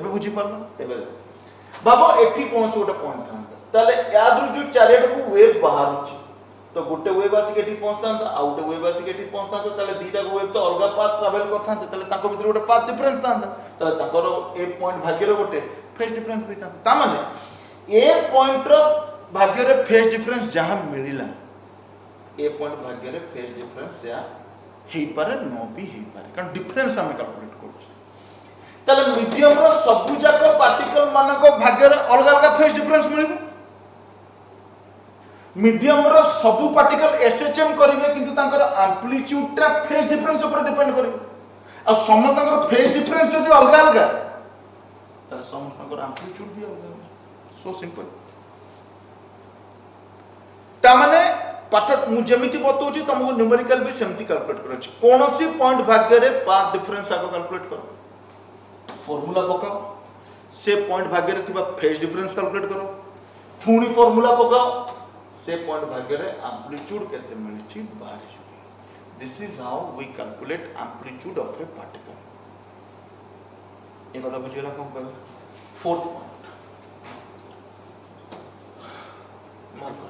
एबे बुझी परलो एबे बाबा एठी कोन से गोटे पॉइंट था ताले याद रु जो चारियाड को वेव बाहर अछि तो गोटे वेव आसिक एठी पहुंचता आ गोटे वेव आसिक एठी पहुंचता ताले दीटा वेव तो अलग पाथ ट्रैवल करथा ताले ताको भीतर गोटे पाथ डिफरेंस थांता ताले ताकर ए पॉइंट भाग्य रो गोटे फेज डिफरेंस भी थांता ता माने ए पॉइंट रो भाग्य रे फेज डिफरेंस जहां मिलिला ए पॉइंट भाग्य रे फेज डिफरेंस या हेई पारे नो भी हेई पारे कारण डिफरेंस हम कैलकुलेट करछ ताले मीडियम रो सबु जाक पार्टिकल मानक भाग्य रे अलग अलग फेज डिफरेंस मिलिबो मीडियम रो सबु पार्टिकल एसएचएम करिवे किंतु तांकर एम्पलीट्यूड टा फेज डिफरेंस ऊपर डिपेंड करिवे आ समस्तकर फेज डिफरेंस जदी अलग अलग ताले समस्तकर एम्पलीट्यूड भी अलग सो सिंपल ता माने पाठ मु जेमिति बतौची तुमको न्यूमेरिकल भी सेमति कैलकुलेट करछ कोनोसी पॉइंट भाग्य रे पाथ डिफरेंस आको कैलकुलेट करो फार्मूला पकाओ से पॉइंट भाग्य रे थिबा फेज डिफरेंस कैलकुलेट करो पुणी फार्मूला पकाओ से पॉइंट भाग्य रे एम्पलीट्यूड केते मिलछि बाहर this is how we calculate amplitude of a particle एक कथा बुझिला कोन कर फोर्थ पॉइंट मार्क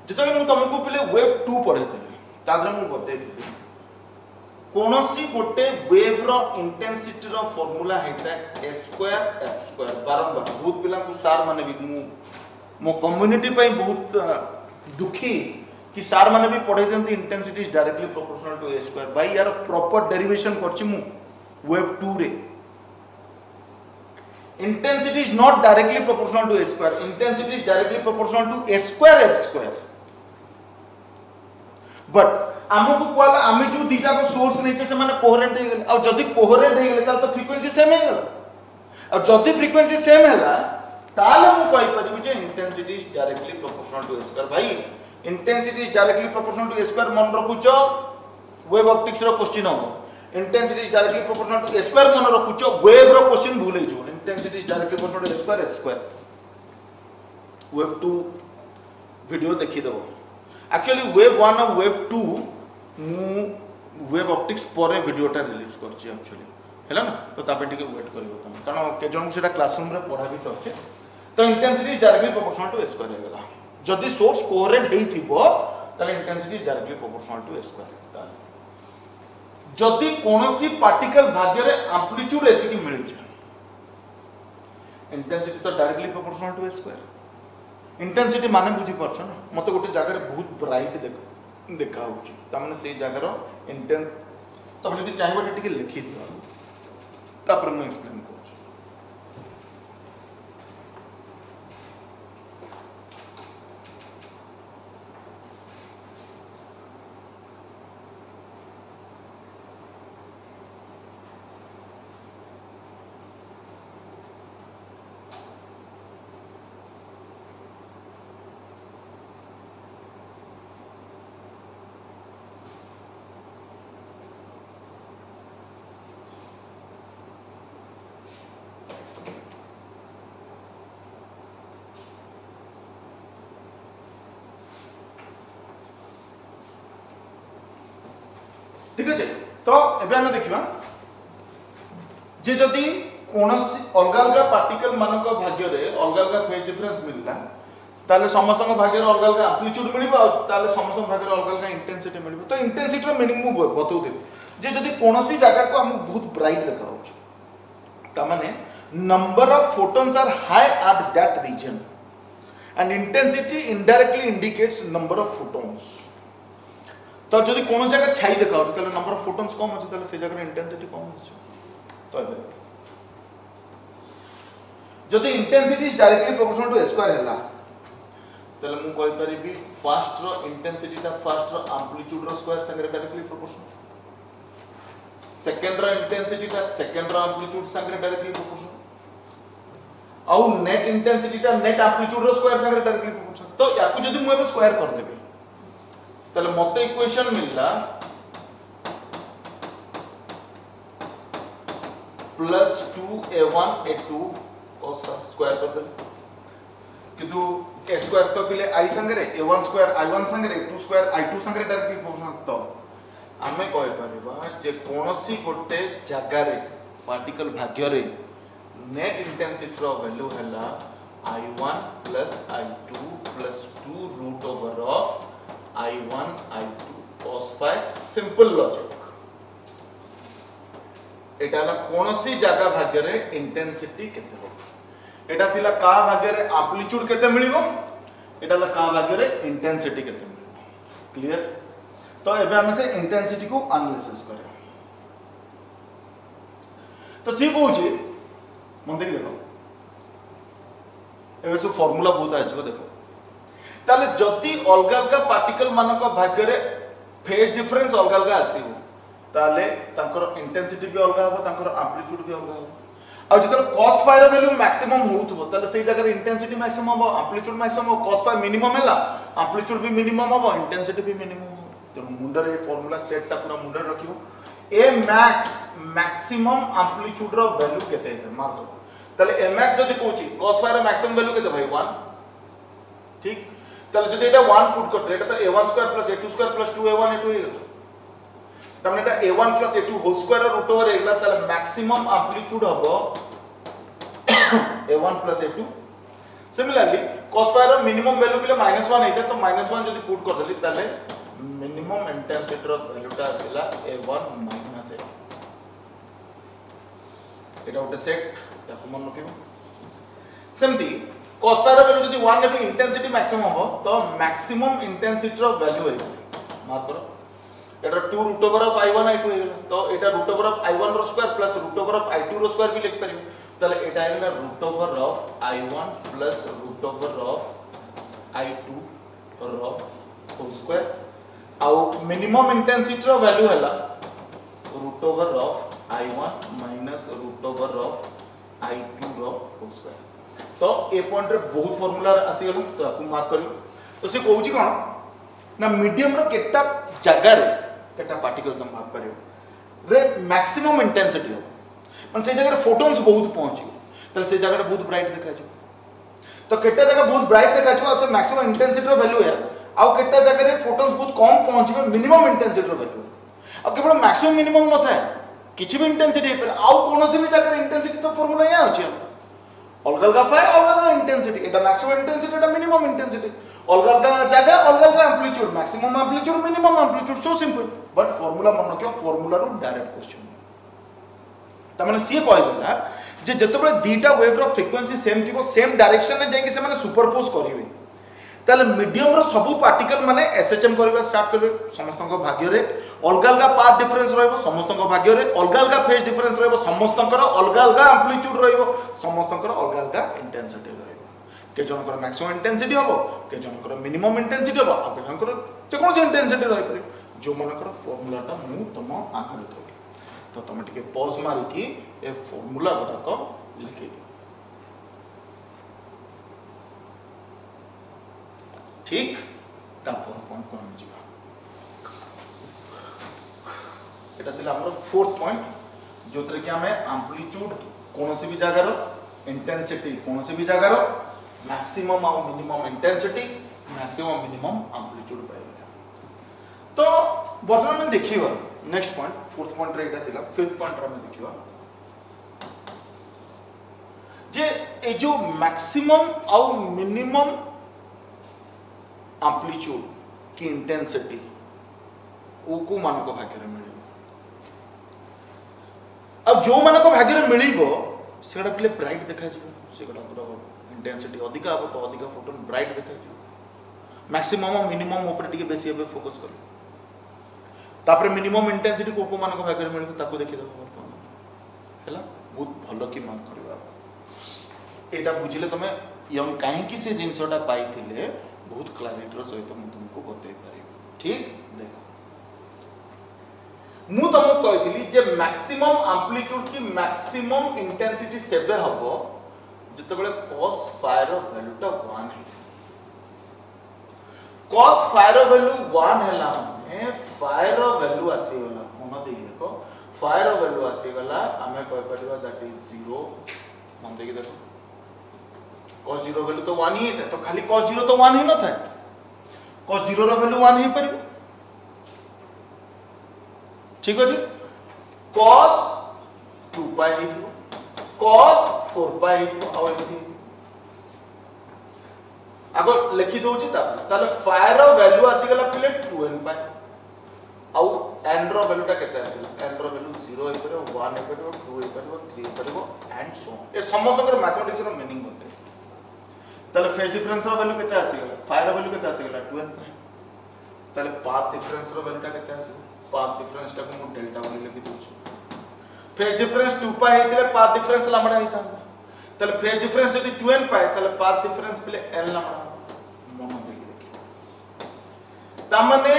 जितने मु तुमको पहले वेव 2 पढ़ेଥିଲି तादरे मु बतेइଥିଲି कोनोसी गोटे वेव रो इंटेंसिटी रो फार्मूला हेता a² f² बारंबार बहुत पिला को सार माने भी मो कम्युनिटी पई बहुत दुखी कि सार माने भी पढ़े देंती intensity is directly proportional to a² भाई यार प्रॉपर डेरिवेशन करछि मु वेव 2 रे intensity is not directly proportional to a², intensity is directly proportional to a² f², but हमको कोला आमे जो दीटा को सोर्स नेचे से माने कोहेरेंट हे गेल आ जदी कोहेरेंट हे गेल ताल तो फ्रीक्वेंसी सेम हे गेल आ जदी फ्रीक्वेंसी सेम हैला ताल हम कहि परिबे जे intensity is directly proportional to a² भाई intensity is directly proportional to a² मन रखुचो वेव ऑप्टिक्स रो क्वेश्चन हो intensity is directly proportional to a² मन रखुचो वेव रो क्वेश्चन भूल हिजो intensity is directly proportional to a² f² wave 2 video देखि दबो एक्चुअली वेव 1 और वेव 2 मु वेव ऑप्टिक्स परे वीडियोटा रिलीज करछि एक्चुअली हैला ना तो तापे टिके वेट करबो तुम कारण के जन सेटा क्लासरूम रे पढ़ा भी सरछे तो intensity is directly proportional to a² हे गेला जदी सोर्स कोहेरेंट हेई थिबो त intensity is directly proportional to a² जदी कोनोसी पार्टिकल भाग्य रे एम्पलीट्यूड एति की मिलि छै इंटेंसिटी तो directly proportional to a² intensity माने बुझी परछ ना मते गोटे जगह रे बहुत ब्राइट देखा होची त माने से जगह रो इंटेंस तब जदी चाहिबो टिके लिखि दियो तापर मैं एक्सप्लेन करछ ठीक है तो एबे हम देखिबा जे जदी कोनोसी अलग अलग पार्टिकल मानक भाग्य रे अलग अलग फेज डिफरेंस मिलला ताले समस्त भाग्य रे अलग अलग एम्पलीट्यूड मिलिबो ताले समस्त भाग्य रे अलग अलग इंटेंसिटी मिलिबो तो इंटेंसिटी रो मीनिंग मु बतौ दे जे जदी कोनोसी जगह को हम बहुत ब्राइट देखा होछ ता माने number of photons are high at that region and intensity indirectly indicates number of photons तो जदी कोनो जगह छाई देखाउ तले नंबर ऑफ फोटॉन्स कम अछि तले से जगह इंटेंसिटी कम अछि तो एबे जदी intensity is directly proportional to a² हैला तले मु कहि परिबी फास्ट रो इंटेंसिटी ता फास्ट रो एम्पलीट्यूड रो स्क्वायर संगे डायरेक्टली प्रोपोर्शनल सेकंड रो इंटेंसिटी ता सेकंड रो एम्पलीट्यूड संगे डायरेक्टली प्रोपोर्शनल आउ नेट इंटेंसिटी ता नेट एम्पलीट्यूड रो स्क्वायर संगे डायरेक्टली प्रोपोर्शनल तो याकू जदी मु एबे स्क्वायर कर देबे तले मते इक्वेशन मिलला plus 2a1 a2 cos square कर दे किंतु a² तो पिले i संगे a1 स्क्वायर i1 संगे a2 स्क्वायर i2 संगे डायरेक्टली प्रोपोर्शनल तो हमें कहि परबा जे कोनोसी गोटे जगह रे पार्टिकल भाग्य रे नेट इंटेंसिटी रो वैल्यू हैला I1 plus I2 plus 2 root over of I1 I2 cos phi simple logic एटा ला कोनोसी जगह भाग्य रे इंटेंसिटी केते हो एटा थिला का भाग्य रे एम्पलीट्यूड केते मिलिबो एटा ला का भाग्य रे इंटेंसिटी केते मिलिबो क्लियर तो एबे हम से इंटेंसिटी को एनालिसिस करे तो सी कहूची मन देखि देखो एबे सब फार्मूला बहुत आछो देखो ताले जति अलग अलग पार्टिकल मानक भाग्य रे फेज डिफरेंस अलग अलग आसीबो ताले तांकर इंटेंसिटी भी अलग हो तांकर एम्पलीट्यूड भी अलग हो आ जतल cos phi रो वैल्यू मैक्सिमम होउथबो ताले सेही जगह इंटेंसिटी मैक्सिमम हो एम्पलीट्यूड मैक्सिमम हो cos phi मिनिमम हैला एम्पलीट्यूड भी मिनिमम हो इंटेंसिटी भी मिनिमम हो तो मुंडर ए फार्मूला सेट ता पूरा मुंडर रखियो ए मैक्स मैक्सिमम एम्पलीट्यूड रो वैल्यू केते है मार दो ताले ए मैक्स जदी कहूची cos phi रो मैक्सिमम वैल्यू केते भाई 1 ठीक ताले जदी एटा 1 पुट करते एटा तो a1 + a2 + 2a1 a2 हे तमने एटा a1 + a2 whole square root over एगला ताले मैक्सिमम एम्पलीट्यूड हबो a1 + a2 similarly cos phi रो मिनिमम वैल्यू बिले -1 हेते तो -1 जदी पुट कर देली ताले मिनिमम इंटेंसिटी रो वैल्यूटा आसिला a1 - a एटा उटे सेट याको मन रखिबो सेमती cos phi रो वैल्यू जदी 1 नेबे इंटेंसिटी मैक्सिमम हबो तो मैक्सिमम इंटेंसिटी रो वैल्यू है मार्क करो एटा 2 root over of i1 i2 हेला तो एटा रूट ओवर ऑफ i1 रो square plus root over of i2 रो स्क्वायर भी लिख परियो तले एटा हेला root over of i1 plus root over of i2 रो होल स्क्वायर आउ मिनिमम इंटेंसिटी रो वैल्यू हेला root over of i1 minus root over of i2 रो होल स्क्वायर तो ए पॉइंट रे बहुत फार्मूला आसी गेलु तो आपको मार्क करियो तो से कहूची कोन ना मीडियम रो केटा जगह रे केटा पार्टिकल तुम भाग करियो रे मैक्सिमम इंटेंसिटी हो मन से जगह रे फोटॉन्स बहुत पहुंची तो से जगह रे बहुत ब्राइट देखा जो तो केटा जगह बहुत ब्राइट देखा जो से मैक्सिमम इंटेंसिटी रो वैल्यू है आ केटा जगह रे फोटॉन्स बहुत कम पहुंचबे मिनिमम इंटेंसिटी रो वैल्यू अब केवल मैक्सिमम मिनिमम न थाए किछि भी इंटेंसिटी पर आउ कोनोसी भी जगह रे इंटेंसिटी तो फार्मूला या अछि अलग अलग फाइ अलग अलग इंटेंसिटी एटा मैक्सिमम इंटेंसिटी एटा मिनिमम इंटेंसिटी अलग अलग जगह अलग अलग amplitude maximum amplitude minimum amplitude so simple but formula मन रखियो फार्मूला रो डायरेक्ट क्वेश्चन त माने सी कहि देला जे जतबे दीटा वेव रो फ्रीक्वेंसी सेम थिबो सेम डायरेक्शन में जाई कि से माने सुपरपोज करिवे ताले मीडियम रो सब पार्टिकल माने एसएचएम करबा स्टार्ट करबे समस्त को भाग्य रे अलग अलग पाथ डिफरेंस रहबो समस्त को भाग्य रे अलग अलग फेज डिफरेंस रहबो समस्त को अलग अलग एम्पलीट्यूड रहबो समस्त को अलग अलग इंटेंसिटी रहबो के जनकर मैक्सिमम इंटेंसिटी हबो के जनकर मिनिमम इंटेंसिटी हबो आ के जनकर जे कोन इंटेंसिटी रहि परि जो मनकर फार्मूला ता मु तम आखरे तो तुम टिके पॉज मारी कि ए फार्मूला गुटा को लिखि ठीक तापर पॉइंट कोन जिबा एटा दिला हमर फोर्थ पॉइंट जोतरे कि हमें एम्पलीट्यूड कोनोसी भी जगह रो इंटेंसिटी कोनोसी भी जगह रो मैक्सिमम और minimum intensity maximum minimum amplitude पाइबा तो वर्तमान में देखिबा नेक्स्ट पॉइंट फोर्थ पॉइंट रे एटा थिला फिफ्थ पॉइंट रे में देखिबा जे ए जो मैक्सिमम और मिनिमम एम्पलीट्यूड की इंटेंसिटी को मान को भाग्य रे मिलिबो अब जो मान को भाग्य रे मिलिबो सेडा पले ब्राइट देखा जिवो सेडा को इंटेंसिटी अधिका हो तो अधिका फोटोन ब्राइट देखा जिवो मैक्सिमम और मिनिमम ऊपर टिके बेसी एबे फोकस कर तापर मिनिमम इंटेंसिटी को मान को भाग्य रे मिलिबो ताको देखि दो हला बहुत भलो की मान करबा एटा बुझिले तमे यम काहे की से जिंसोटा पाइथिले बहुत क्लैरिटी रो सहित मु तुमको बतै पारिबो ठीक देखो मु तुमको कहिथिली जे मैक्सिमम एम्पलीट्यूड की मैक्सिमम इंटेंसिटी सेबे हबो जतबेले cos phi रो वैल्यूटा 1 है cos phi रो वैल्यू 1 हैला माने phi रो वैल्यू आसी गला मन देई देखो phi रो वैल्यू आसी गला हमें कह परिबा दैट इज 0 मन देई देखो cos 0 वैल्यू तो 1 ही है तो खाली cos 0 तो 1 ही न था cos 0 रो वैल्यू 1 ही परिबो ठीक अछि cos 2 पाई हितो cos 4 पाई हितो आ एथि आगो लिखि दउची ताले फायर रो वैल्यू आसी गला पिले 2n पाए आउ n रो वैल्यूटा केते आसिला n रो वैल्यू 0 हे परबो 1 हे परबो 2 हे परबो 3 हे परबो एंड सो ऑन ए समस्त कर मैथमेटिक्स रो मीनिंग होते ताले फेज डिफरेंस रो वैल्यू केते आसी गला फायर रो वैल्यू केते आसी गला 2n पाए ताले पाथ डिफरेंस रो वैल्यूटा केते आसी पाथ डिफरेंस टा को मु डेल्टा बोली लिखि दउची फेज डिफरेंस 2 पाए हेतिले पाथ डिफरेंस लंबडा हेता ताले फेज डिफरेंस जदी 2n पाए ताले पाथ डिफरेंस पिले n लंबडा मन देख देखि ता माने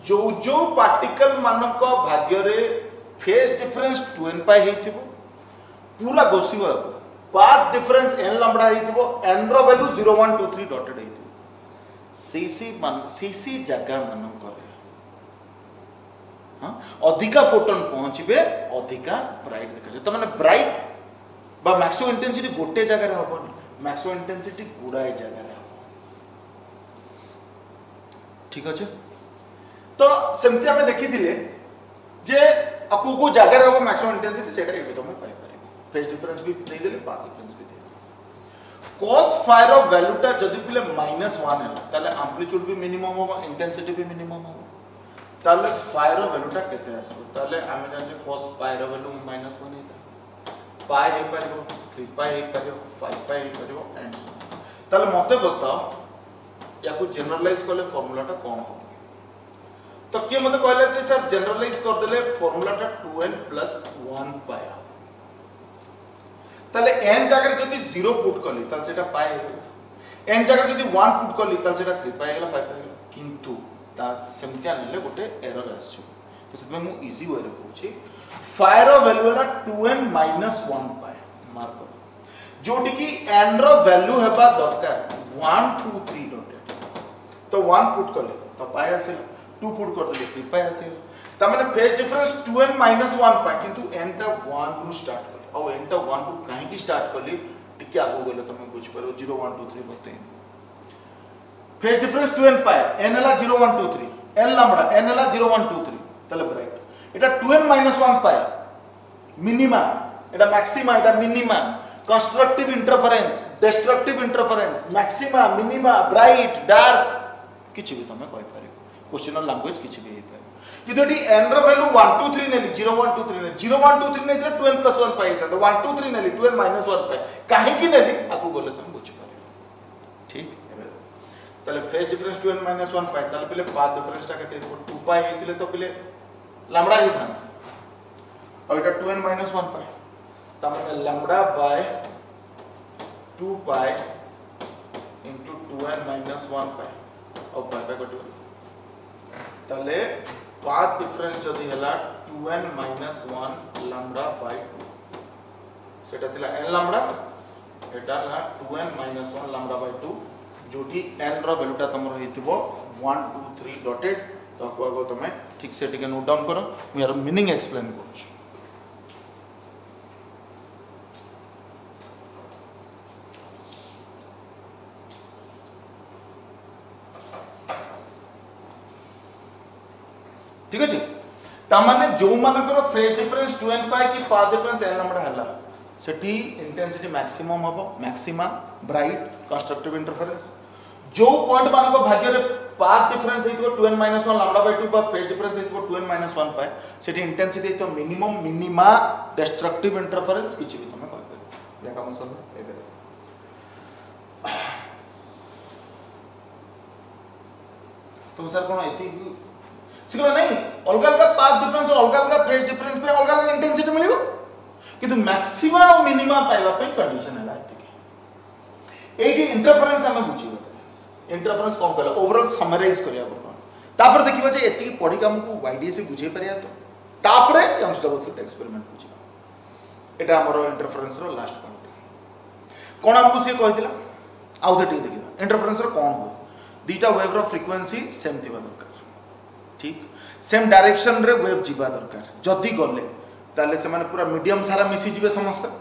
जो जो पार्टिकल मानक भाग्य रे फेज डिफरेंस 2n पाए हेतिबो पूरा गोसिबो पाथ डिफरेंस n लंबडा हेतिबो n रो वैल्यू 0 1 2 3 डॉटेड हेतिबो सीसी जगह मानक करे हां अधिका फोटोन पहुंचबे अधिका ब्राइट देखा त माने ब्राइट बा मैक्सिमम इंटेंसिटी गोटे जगह रे होबो मैक्सिमम इंटेंसिटी गुडाए जगह रे ठीक अछि तो सेमती हमें देखि दिले जे आपको को जगह रे मैक्सिमम इंटेंसिटी सेटा एबे तो मैं पाई पारे फेज डिफरेंस भी दे देले पाथ डिफरेंस भी दे cos फायर ऑफ वैल्यूटा जदी पिले -1 है ताले एम्पलीट्यूड भी मिनिमम होबो इंटेंसिटी भी मिनिमम होबो ताले फायर ऑफ वैल्यूटा केते आछो ताले आमे जाने cos फायर ऑफ वैल्यू -1 हेता पाई हे परबो 3 पाई हे परबो 5 पाई हे परबो एंड सो ताले मते बताओ या को जनरलाइज करले फार्मूलाटा कोन हो तो किए मते कहले जे सर जनरलाइज कर देले फार्मूलाटा 2n + 1 पाया ताले n जगह जदी 0 पुट करली ताले सेटा पाए n जगह जदी 1 पुट करली ताले सेटा 3 पाए गेला 5 पाए गेला किंतु ता सेमतिया नेले गोटे एरर आछो तो सेमे मु इजी वे रे कहूची फायर वैल्यू ला 2n - 1 पाए मार्क कर जोटी की n रो वैल्यू हेबा दरकार 1 2 3 डॉटेड तो 1 पुट करले तो पाए आसे 2 पुट कर देले 3 पाए आसे त माने फेज डिफरेंस 2n - 1 पाए किंतु n टा 1 रु स्टार्ट करले और n टा 1 रु काहे की स्टार्ट करली टिके आगो गेले तमे बुझ पारो 0 1 2 3 बते फेज डिफरेंस 2n पाए n हला 0 1 2 3 n लंबडा n हला 0 1 2 3 तले ब्राइट एटा 2n - 1 पाए मिनिमा एटा मैक्सिमा एटा minima constructive interference destructive interference maxima minima bright dark किछि भी तमे कहि पारे क्वेश्चनल लैंग्वेज किछि भी हे पारे किदो डी n रो वैल्यू 1 2 3 नेली 0 1 2 3 ने 0 1 2 3 ने 2n + 1 पाए त 1 2 3 नेली 2n - 1 पाए काहे की नेली आकु बोले तमे बुझ पारे ठीक तले फेज डिफरेंस 2n - 1 पाए तले पले पाथ डिफरेंस ता केते 2 पाए हेतिले तो पले लंबडा ही था और एटा 2n - 1 पाए त माने लंबडा बाय 2 पाए into 2n - 1 पाए और पाए पाए कटो तले पाथ डिफरेंस जदी हला 2n - 1 लैम्डा बाय 2 सेटा थिला n लैम्डा एटा ला 2n - 1 लैम्डा बाय 2 जोठी n रो वैल्यूटा तमरो हेतिबो 1 2 3 डॉटेड तो को आगो तमे ठीक से टिके नोट डाउन करो मु यार मीनिंग एक्सप्लेन करू ठीक अछि ता माने जो मानकर फेज डिफरेंस 2n पाए की पाथ डिफरेंस n लंबडा हला सेठी इंटेंसिटी मैक्सिमम हबो मैक्सिमा ब्राइट कंस्ट्रक्टिव इंटरफेरेंस जो पॉइंट मानको भाग्य रे पाथ डिफरेंस हेतिबो 2n - 1 लैम्डा बाय 2 बा फेज डिफरेंस हेतिबो 2n - 1 पाए सेठी इंटेंसिटी तो मिनिमम मिनिमा डिस्ट्रक्टिव इंटरफेरेंस किछि भी तमे कहि पारे या काम सब एबे तो सर कोन एति सिगला नहीं अलग अलग पाथ डिफरेंस अलग अलग फेज डिफरेंस पे अलग अलग इंटेंसिटी मिलिबो किंतु मैक्सिमा और मिनिमा पाइबा पे कंडीशन है लाइक एटी इंटरफेरेंस हम बुझिबो इंटरफेरेंस कोन कहला ओवरऑल समराइज करिया बर्तन तापर देखिबो जे एति पढी का हमकु वाईडीएस बुझे परिया तो तापर यंगस डबल स्लिट एक्सपेरिमेंट बुझिबो एटा हमर इंटरफेरेंस रो लास्ट पॉइंट कोन हमकु से कहितला आउ थेटी देखिबा इंटरफेरेंस रो कोन हो दीटा वेव रो फ्रीक्वेंसी सेम थिबा दरकार ठीक सेम डायरेक्शन रे वेव जीवा दरकार जदी गले ताले से माने पूरा मीडियम सारा मिसी जीवे समस्त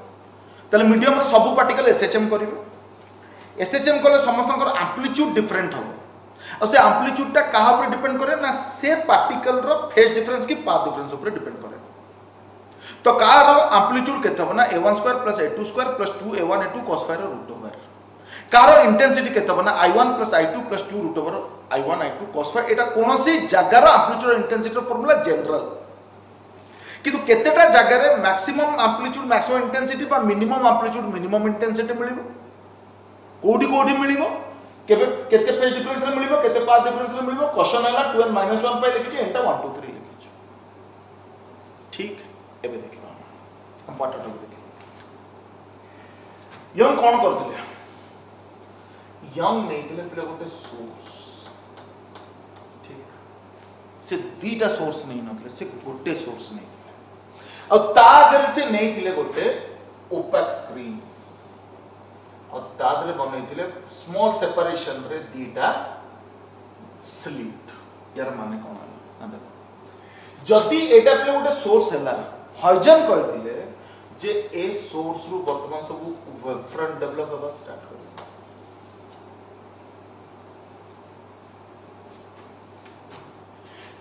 ताले मीडियम रो सब पार्टिकल एसएचएम करिवे एसएचएम कले समस्तकर एम्पलीट्यूड डिफरेंट हो और से एम्पलीट्यूड ता कहा पर डिपेंड करे ना से पार्टिकल रो फेज डिफरेंस की पाथ डिफरेंस ऊपर डिपेंड करे तो कार एम्पलीट्यूड केते हो ना a1 square + a2 square + 2a1 a2 cos phi रो रूट ओवर कार इंटेंसिटी केते बना I1 + I2 + 2 root over I1 I2 cos phi एटा कोनोसी जगार एम्पलीट्यूड इंटेंसिटी फॉर्मूला जनरल किंतु केतेटा जगार मैक्सिमम एम्पलीट्यूड मैक्सिमम इंटेंसिटी बा मिनिमम एम्पलीट्यूड मिनिमम इंटेंसिटी मिलिबो कोडी मिलिबो केबे केते फेज डिफरेंस रे मिलिबो केते पाथ डिफरेंस रे मिलिबो क्वेश्चन हैला 2n - 1 पाई लिखि एंटा 1 2 3 लिखि ठीक एबे देखिबा हम पार्ट टॉपिक देखि यंग कोन करथिले यंग नेइतिले पिला गोटे सोर्स ठीक से दीटा सोर्स नहीं नथले से गोटे सोर्स नहीं और ता आगे से नेइतिले गोटे ओपेक स्क्रीन और तादरे बनैथिले स्मॉल सेपरेशन रे दीटा स्लिट यार माने कोन हला ना देखो जदी एटा पिले गोटे सोर्स हला हाइजन कहथिले जे ए सोर्स रु वर्तमान सब वेवफ्रंट डेवलप होबा स्टार्ट कर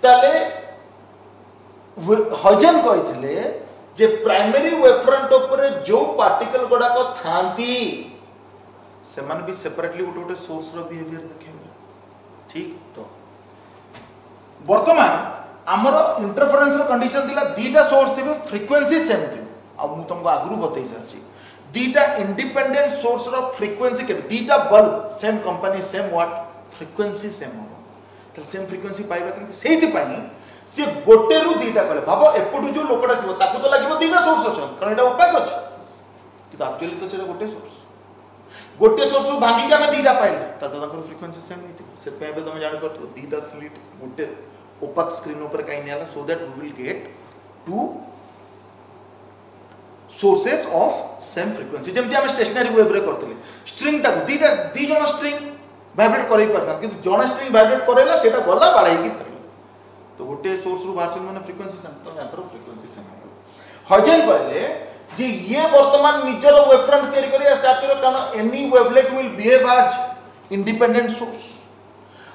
ताले हाइजन कहथिले जे प्राइमरी वेवफ्रंट ऊपर जो पार्टिकल गुडा को थांती से मन भी सेपरेटली गोटे सोर्स रो बिहेवियर देखेबे ठीक तो वर्तमान हमर इंटरफेरेंस रो कंडीशन दिला दीटा सोर्स थिबे फ्रीक्वेंसी सेम थिबे अब मु तुमको आगरु बतै सारची दीटा इंडिपेंडेंट सोर्स रो फ्रीक्वेंसी के दीटा bulb same company same what frequency same हो त सेम फ्रीक्वेंसी पाइबा केंति सेहिति पाई से गोटे रु दीटा कले भाबो एपटु जो लोकटा थिबो ताकू तो लागिबो दीटा सोर्स अछन कारण एटा ओपेक अछि कि एक्चुअली तो से गोटे सोर्स भांगी के हमें दीटा पाइले त तकर फ्रीक्वेंसी सेम नहीं थी से पे तुम जान करतो दीटा स्लिट गोटे ओपेक स्क्रीन ऊपर काई नेला so that we will get two sources of same frequency जेमति हम स्टेशनरी वेव रे करतले स्ट्रिंग ता दीटा दी जण स्ट्रिंग वाइब्रेट करै परता कि जण स्ट्रिंग वाइब्रेट करेला सेटा गला बाढाई की तो गोटे सोर्स रु बाहर माने फ्रीक्वेंसी सेम तो याकर फ्रीक्वेंसी सेम हजन कहले जे ये वर्तमान निजर वेवफ्रंट तयारी करिया स्टार्ट करो कारण any wavelet will behave as independent source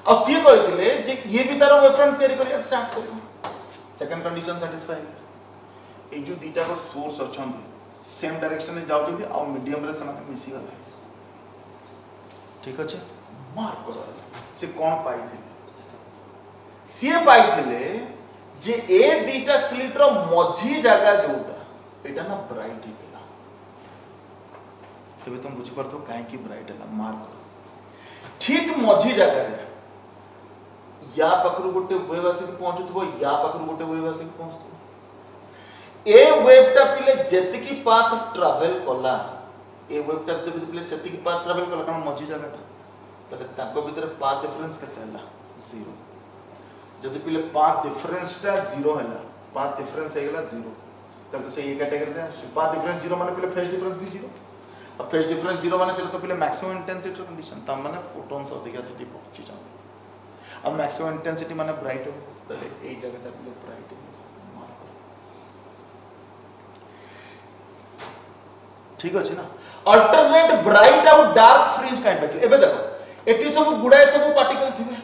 और सी कहतिले जे ये भी तार वेवफ्रंट तयारी करिया स्टार्ट करो सेकंड कंडीशन सैटिस्फाई ए जो दीटा को सोर्स अछन सेम डायरेक्शन में जाउछथि आ मीडियम रे समान मिसी गला ठीक अछि मार्क करो से कोन पाइथिले सी पाइथिले जे ए दीटा स्लिट रो मझी जगह जोटा एटा ना ब्राइट हितला तबे तुम बुझ परतो काहे की ब्राइट हला मार्क ठीक मझी जगह रे या पकरू गोटे वेव आसे पहुंचुतबो या पकरू गोटे वेव आसे पहुंचतो ए वेवटा पिले जेतिकी पाथ ट्रैवल कला ए वेवटा पिले सेतिकी पाथ ट्रैवल कला कारण मझी जगहटा तले ताको भीतर पाथ डिफरेंस केते हला 0 जदि पिले पाथ डिफरेंस टा 0 हला पाथ डिफरेंस हेगला 0 तब तो से ये कैटेगरी रे पाथ डिफरेंस 0 माने पिले फेज डिफरेंस भी 0 अब फेज डिफरेंस 0 माने से तो पिले मैक्सिमम इंटेंसिटी कंडीशन त माने फोटॉन्स अधिका सिटी पहुंची जाते अब मैक्सिमम इंटेंसिटी माने ब्राइट हो तले ए जगहटा पिले ब्राइट ठीक अछि ना अल्टरनेट ब्राइट और डार्क फ्रिंज काई बचे एबे देखो एटी सब गुडाए सब पार्टिकल थिबे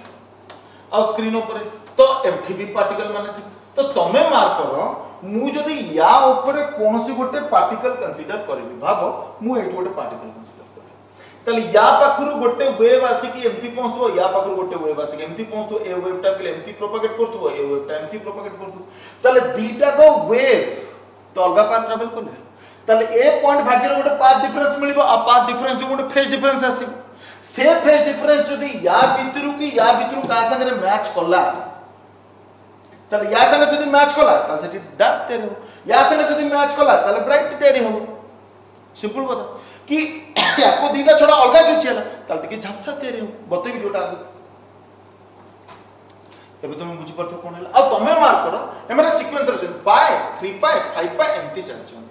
आ स्क्रीन ऊपर तो एठी भी पार्टिकल माने थि तो तमे मार्क करो मु जदी या ऊपर कोनोसी गोटे पार्टिकल कंसीडर करबी भाबो मु एठी गोटे पार्टिकल कंसीडर करबी तले या पाखरु गोटे वेव आसी कि एमती पहुंचतो या पाखरु गोटे वेव आसी कि एमती पहुंचतो ए वेवटा पिले एमती प्रोपेगेट करतो ए वेवटा एमती प्रोपेगेट करतो तले दीटा को वेव तो अलगा पाथ ट्रैवल करले तले ए पॉइंट भाग्य गोटे पाथ डिफरेंस मिलिबो आ पाथ डिफरेंस जो गोटे फेज डिफरेंस आसी से फेज डिफरेंस जदी या भितरु का संगे मैच कला तले या संगे जदी मैच कला त सेठी डार्क तेरे हो या संगे जदी मैच कला तले ब्राइट तेरे हो सिंपल बता कि याको दीटा छोड़ा अलगा किछि हला तले टिके झपसा तेरे हो बतेबी जोटा एबे तुम बुझि परतो कोन हला आ तमे मार्क करो एमरा सीक्वेंस रे पाई 3 पाई 5 पाई एमटी चलछन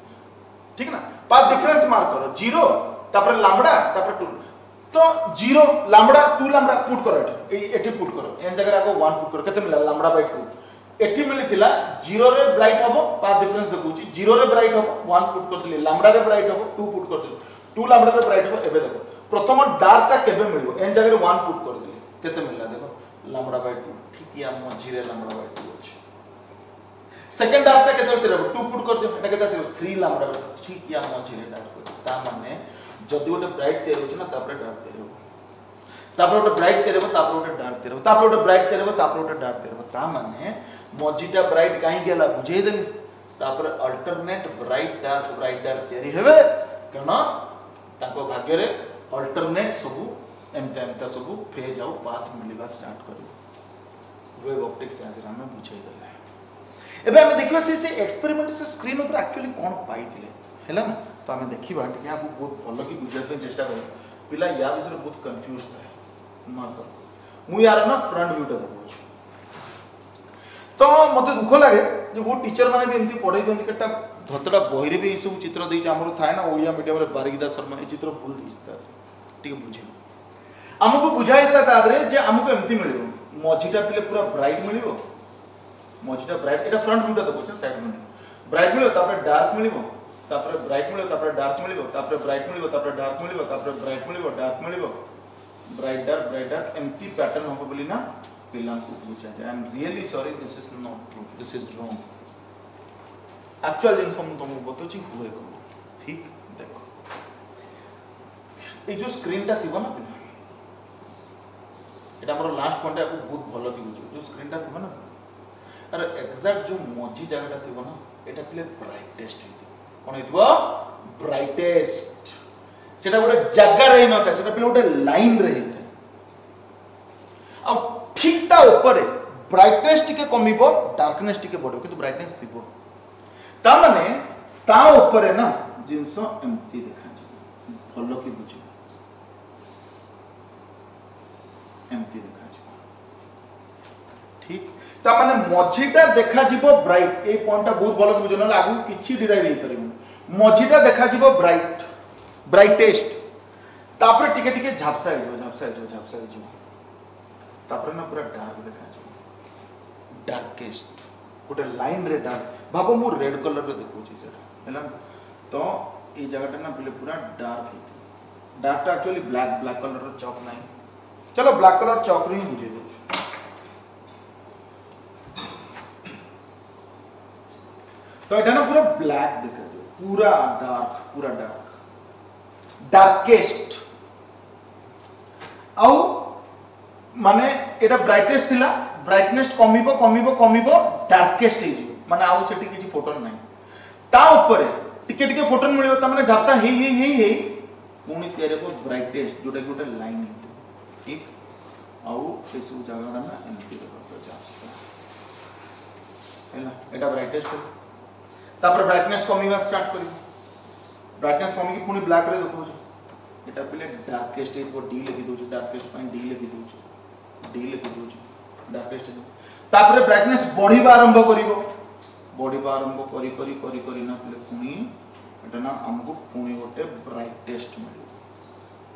ठीक ना पाथ डिफरेंस मार्क करो 0 तापर लैम्बडा तापर 2 तो 0 लैम्बडा 2 लैम्बडा पुट करो एठी पुट करो एन जगह को 1 पुट करो केते मिला लैम्बडा बाय 2 एठी मिलितिला 0 रे ब्राइट हबो पाथ डिफरेंस देखुची 0 रे ब्राइट हबो 1 पुट करतली लैम्बडा रे ब्राइट हबो 2 पुट करतली 2 लैम्बडा रे ब्राइट हबो एबे देखो प्रथम डार्क ता केबे मिलबो एन जगह रे 1 पुट करतली केते मिलला देखो लैम्बडा बाय 2 ठीक या मझी रे लैम्बडा बाय 2 अछि सेकंड डार्क केते तेरे 2 पुट कर दियो एटा केते आसे 3 लैम्डा ठीक या मझी रे डार्क कर ता माने जदी गोटे ब्राइट तेरे होछ ना तापर डार्क तेरे हो तापर गोटे ब्राइट तेरे हो तापर गोटे डार्क तेरे हो तापर गोटे ब्राइट तेरे हो तापर गोटे डार्क तेरे हो ता माने मझीटा ब्राइट काहे गेला बुझे देली तापर अल्टरनेट ब्राइट डार्क तेरी हेबे कना ताको भाग्य रे अल्टरनेट सब एमता सब फेज आउ पाथ मिलवा स्टार्ट करियो वेव ऑप्टिक्स आज हम बुझे देले एबे हम देखिबा से एक्सपेरिमेंट से स्क्रीन ऊपर एक्चुअली कोन पाइथिले हैला ना तो हम देखिबा कि आपको बहुत भलो की बुझे पे चेष्टा करियो पिला या विषय बहुत कंफ्यूज थाए मार मु यार ना फ्रंट व्यू टा देखो तो मते दुख लागे जे वो टीचर माने भी एमती पढाई दंती केटा धतडा बहिरे भी सब चित्र देई हमरो थाए ना ओडिया मीडियम रे बारिकदा शर्मा ए चित्र भूल दिसता ठीक बुझे हमको बुझाई देला तादरे जे हमको एमती मिलियो मझीटा पिले पूरा ब्राइट मिलियो मझीटा ब्राइट एटा फ्रंट व्यू टा देखो साइड में ब्राइट मिलियो तापर डार्क मिलियो तापर ब्राइट मिलियो तापर डार्क मिलियो तापर ब्राइट मिलियो तापर डार्क मिलियो तापर ब्राइट मिलियो डार्क मिलियो ब्राइट डार्क एमती पैटर्न हो बोली ना पिला को पूछा जाए I am really sorry this is not true this is wrong actual जिन हम तुमको बतौची हुए को ठीक देखो ए जो स्क्रीन टा थिबो ना पिला एटा हमर लास्ट पॉइंट आपको बहुत भलो की बुझो जो स्क्रीन टा थिबो ना अरे एग्जैक्ट जो मझी जगह टा थिबो ना एटा पिले ब्राइटेस्ट हितो कोन हितो ब्राइटेस्ट सेटा गोटे जगह रही नता सेटा पिले गोटे लाइन रे हितो आ ठीक ता ऊपर ब्राइटनेस टिके कमिबो डार्कनेस टिके बढ़ो किंतु ब्राइटनेस थिबो ता माने ता ऊपर ना जिंस एम्प्टी देखा जी भलो की बुझो एम्प्टी देखा जी ठीक ता माने मझीटा देखा जीवो ब्राइट ए पॉइंट बहुत भलो की बुझो न लागू किछि डिराइव हे परिबो मझीटा देखा जीवो ब्राइट ब्राइटेस्ट तापर टिके टिके झापसा हे जो तापर ना पूरा डार्क देखा जी डार्केस्ट गोटे लाइन रे डार्क भाबो मु रेड कलर रे देखो छी सेटा हैला तो ए जगह ना पहले पूरा डार्क है डार्क टा एक्चुअली ब्लैक कलर रो चौक नहीं चलो ब्लैक कलर चौक रे ही बुझे दो तो एटा ना पूरा ब्लैक देखा जो पूरा डार्क डार्केस्ट आउ माने एटा ब्राइटेस्ट थिला ब्राइटनेस कमिबो डार्केस्ट हे माने आउ सेठी किछि फोटोन नै ता ऊपर टिके टिके फोटोन मिलियो त माने झापसा हे पुनी तेरे को ब्राइटेस्ट जोटा गोटे लाइन हे ठीक आउ ए सब जगह ना एमती देखो झापसा हैला एटा ब्राइटेस्ट तापर ब्राइटनेस कमिबा स्टार्ट करी ब्राइटनेस कमी की पुनी ब्लैक रे देखो एटा पहिले डार्केस्ट हे को डी लिखि दोछु डार्केस्ट पॉइंट डी लिखि दोछु डी लिखि दोछु डार्केस्ट तापर ब्राइटनेस बढ़िबा आरंभ करी ना पहिले पुनी एटा ना हमको पुनी गोटे ब्राइटेस्ट मिलियो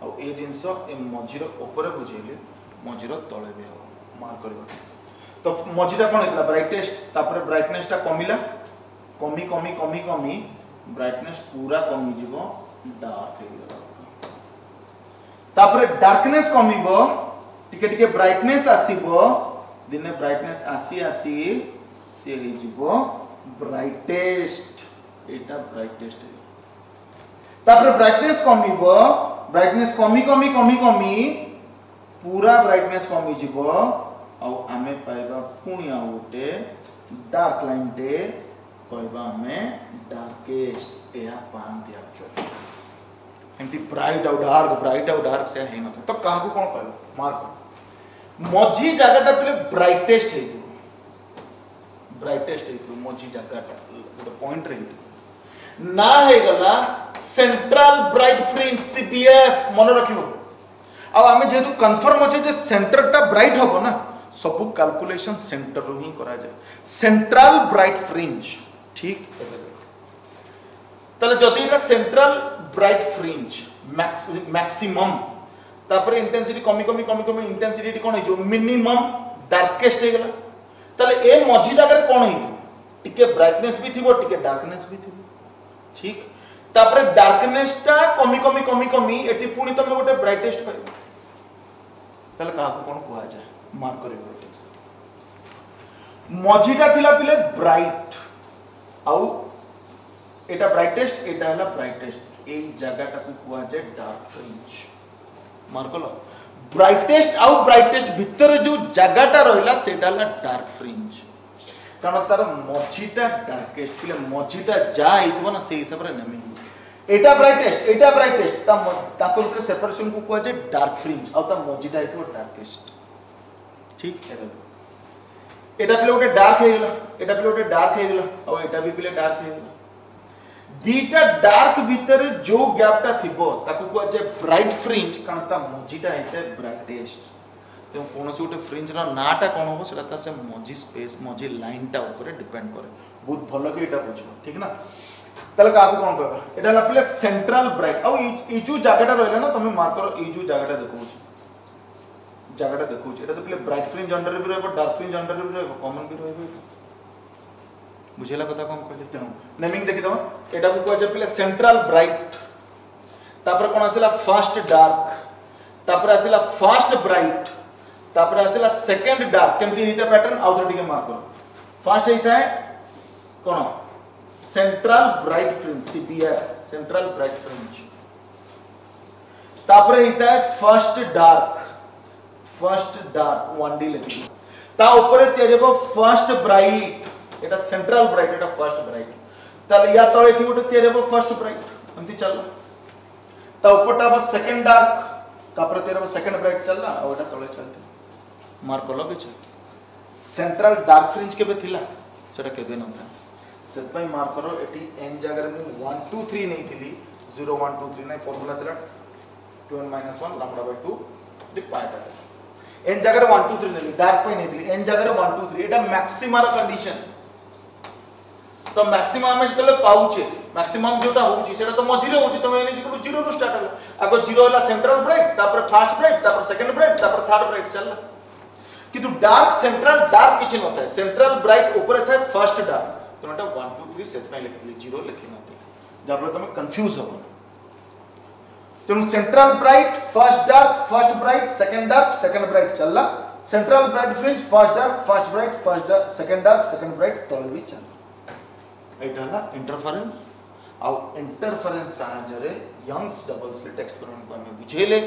आ ए जिंस ए मझीर ऊपर बुझेले मझीर तळे बे हो मार्क करबा तो मझीटा कोन हेतला ब्राइटेस्ट तापर ब्राइटनेस टा कमिला कमी ब्राइटनेस पूरा कमी जीवो डार्क हे गला तापर डार्कनेस कमिबो टिके टिके ब्राइटनेस आसीबो दिने ब्राइटनेस आसी से हे जीवो ब्राइटेस्ट एटा ब्राइटेस्ट तापर ब्राइटनेस कमिबो ब्राइटनेस कमी पूरा ब्राइटनेस कमी जीवो आ आमे पाइबा पुनी आ उटे डार्क लाइन टे कहबा हमें डार्केस्ट एहा पांती एक्चुअली एमती ब्राइट आउ डार्क से हे न तो काहा को कोन पाइबो मार्क मझी जगहटा पहिले ब्राइटेस्ट हे मझी जगहटा गोटे पॉइंट रे ना हे गला सेंट्रल ब्राइट फ्रिंज सीबीएफ मन रखिबो आ हमें जेतु कंफर्म होचे जे सेंटरटा ब्राइट होबो ना सब कैलकुलेशन सेंटर रो ही करा जाय सेंट्रल ब्राइट फ्रिंज ठीक एबे देखो तले जदी एटा सेंट्रल ब्राइट फ्रिंज मैक्सिमम तापर इंटेंसिटी कमी इंटेंसिटी कोन हे जो मिनिमम डार्केस्ट हे गला तले ए मझी जगह रे कोन हे टिके ब्राइटनेस भी थिबो टिके डार्कनेस भी थिबो ठीक तापर डार्कनेस ता कमी एटी पुनी तमे गोटे ब्राइटेस्ट पाइबो तले का कोन कुआ जाय मार्क करियो टेक्स मझीटा थिला पिले ब्राइट आउ एटा ब्राइटेस्ट एटा हला ब्राइटेस्ट ए जगह को कुआ जाए डार्क फ्रिंज मार्क लो ब्राइटेस्ट आउ ब्राइटेस्ट भितर जो जगहटा रहिला सेटा हला डार्क फ्रिंज कारण तार मझीटा डार्केस्ट पिले मझीटा जा आइतबो ना से हिसाब रे नेमिंग एटा ब्राइटेस्ट ता भितर सेपरेशन को कुआ जाए डार्क फ्रिंज आउ ता मझीटा आइतबो डार्केस्ट ठीक है एटा पिले गोटे डार्क हे गेला एटा पिले गोटे डार्क हे गेला आउ एटा भी पिले डार्क हे गेला दीटा डार्क भीतर जो गैपटा थिबो ताकू को जे ब्राइट फ्रिंज कारण ता मझीटा हेते ब्राइटेस्ट तो कोनोसी गोटे फ्रिंज रा नाटा कोन हो सेटा ता से मझी स्पेस मझी लाइनटा ऊपर डिपेंड करे बहुत भलो के एटा बुझो ठीक ना तले काकू कोन कहबा एटा ला पिले सेंट्रल ब्राइट आउ ई जो जगहटा रहले ना तमे मार्क करो ई जो जगहटा देखो एटा तो पिले ब्राइट फ्रिंज अंडर भी रहबो डार्क फ्रिंज अंडर भी रहबो कॉमन भी रहबो बुझेला कथा कम कहले तेनो नेमिंग देखि दो एटा को जे पिले सेंट्रल ब्राइट तापर कोन आसिला फर्स्ट डार्क तापर आसिला फर्स्ट ब्राइट तापर आसिला सेकंड डार्क केमती हिता पैटर्न आउ थोड़ी के मार्क करो फर्स्ट हिता है कोन central bright fringe CBF central bright fringe तापर हिता है फर्स्ट डार्क 1D लिखि ता ऊपर तेरेबो फर्स्ट ब्राइट एटा सेंट्रल ब्राइट एटा फर्स्ट ब्राइट तले या तळे एठी गोटे तेरेबो फर्स्ट ब्राइट अंती चलला ता ऊपरटा बस सेकंड डार्क तापर तेरेबो सेकंड ब्राइट चलला और एटा तळे चलते मार्क लो किछ सेंट्रल डार्क फ्रिंज केबे थिला सेटा केबे नथा सेट पई मार्क करो एठी एन जगह में 1 2 3 नहीं थिली 0 1 2 3 नहीं फार्मूला थिला 2n - 1 λ/2 डिपार्ट एन जगह 1 2 3 नहीं डार्क पई नहीं थिली एन जगह 1 2 3 एटा मैक्सिमम कंडीशन तो मैक्सिमम में जतले पाउचे मैक्सिमम जोटा होउची सेटा तो मझिरे होउची तमे एने जिको 0 रो स्टार्ट हला आगो 0 हला सेंट्रल ब्राइट तापर फर्स्ट ब्राइट तापर सेकंड ब्राइट तापर थर्ड ब्राइट चलला किंतु डार्क सेंट्रल डार्क किछ न होता है सेंट्रल ब्राइट ऊपर था फर्स्ट डार्क तो नटा 1 2 3 सेट में लिखली 0 लिखि नते जाबले तमे कंफ्यूज हो तेनु central bright first bright second bright चलला central bright fringe first bright second bright तळ भी चल एटाला इंटरफेरेंस आ इंटरफेरेंस साहाय्य रे यंग्स डबल स्लिट एक्सपेरिमेंट को हमें बुझेले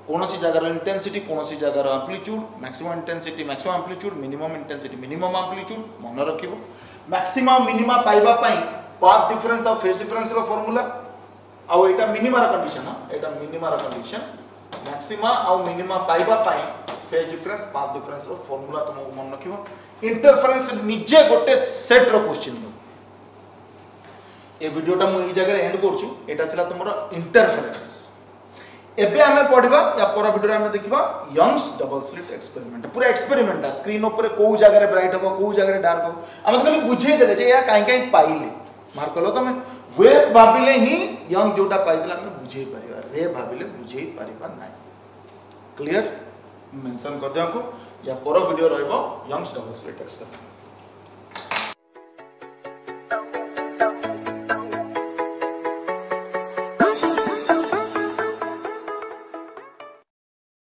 कोनोसी जगह रो इंटेंसिटी कोनोसी जगह रो amplitude maximum intensity maximum amplitude minimum intensity minimum amplitude मन रखिबो मैक्सिमम मिनिमम पाइबा पई पाथ डिफरेंस और फेज डिफरेंस रो फार्मूला आ एटा मिनिमम रो कंडीशन एटा मिनिमम रो कंडीशन मैक्सिमम और मिनिमम पाइबा पई फेज डिफरेंस पाथ डिफरेंस रो फार्मूला तुमको मन रखिबो इंटरफेरेंस निजे गोटे सेट रो क्वेश्चन दो ए वीडियोटा मु ई जगह एंड करछु एटा थिला तुमरो इंटरफेरेंस एबे हमें पढ़िबा या पर वीडियो हमें देखिबा यंग्स डबल स्लिट एक्सपेरिमेंट पूरा एक्सपेरिमेंट स्क्रीन ऊपर को जगह रे ब्राइट हो को जगह रे डार्क हो हम खाली बुझे देले जे या काई काई पाइले मार्क लो तमे वे भाबिले ही यंग जोटा पाइतला हम बुझे परिबा रे भाबिले बुझे परिबा नै क्लियर मेंशन कर दिया को या पर वीडियो रहइबो यंग्स डबल स्लिट एक्सपेरिमेंट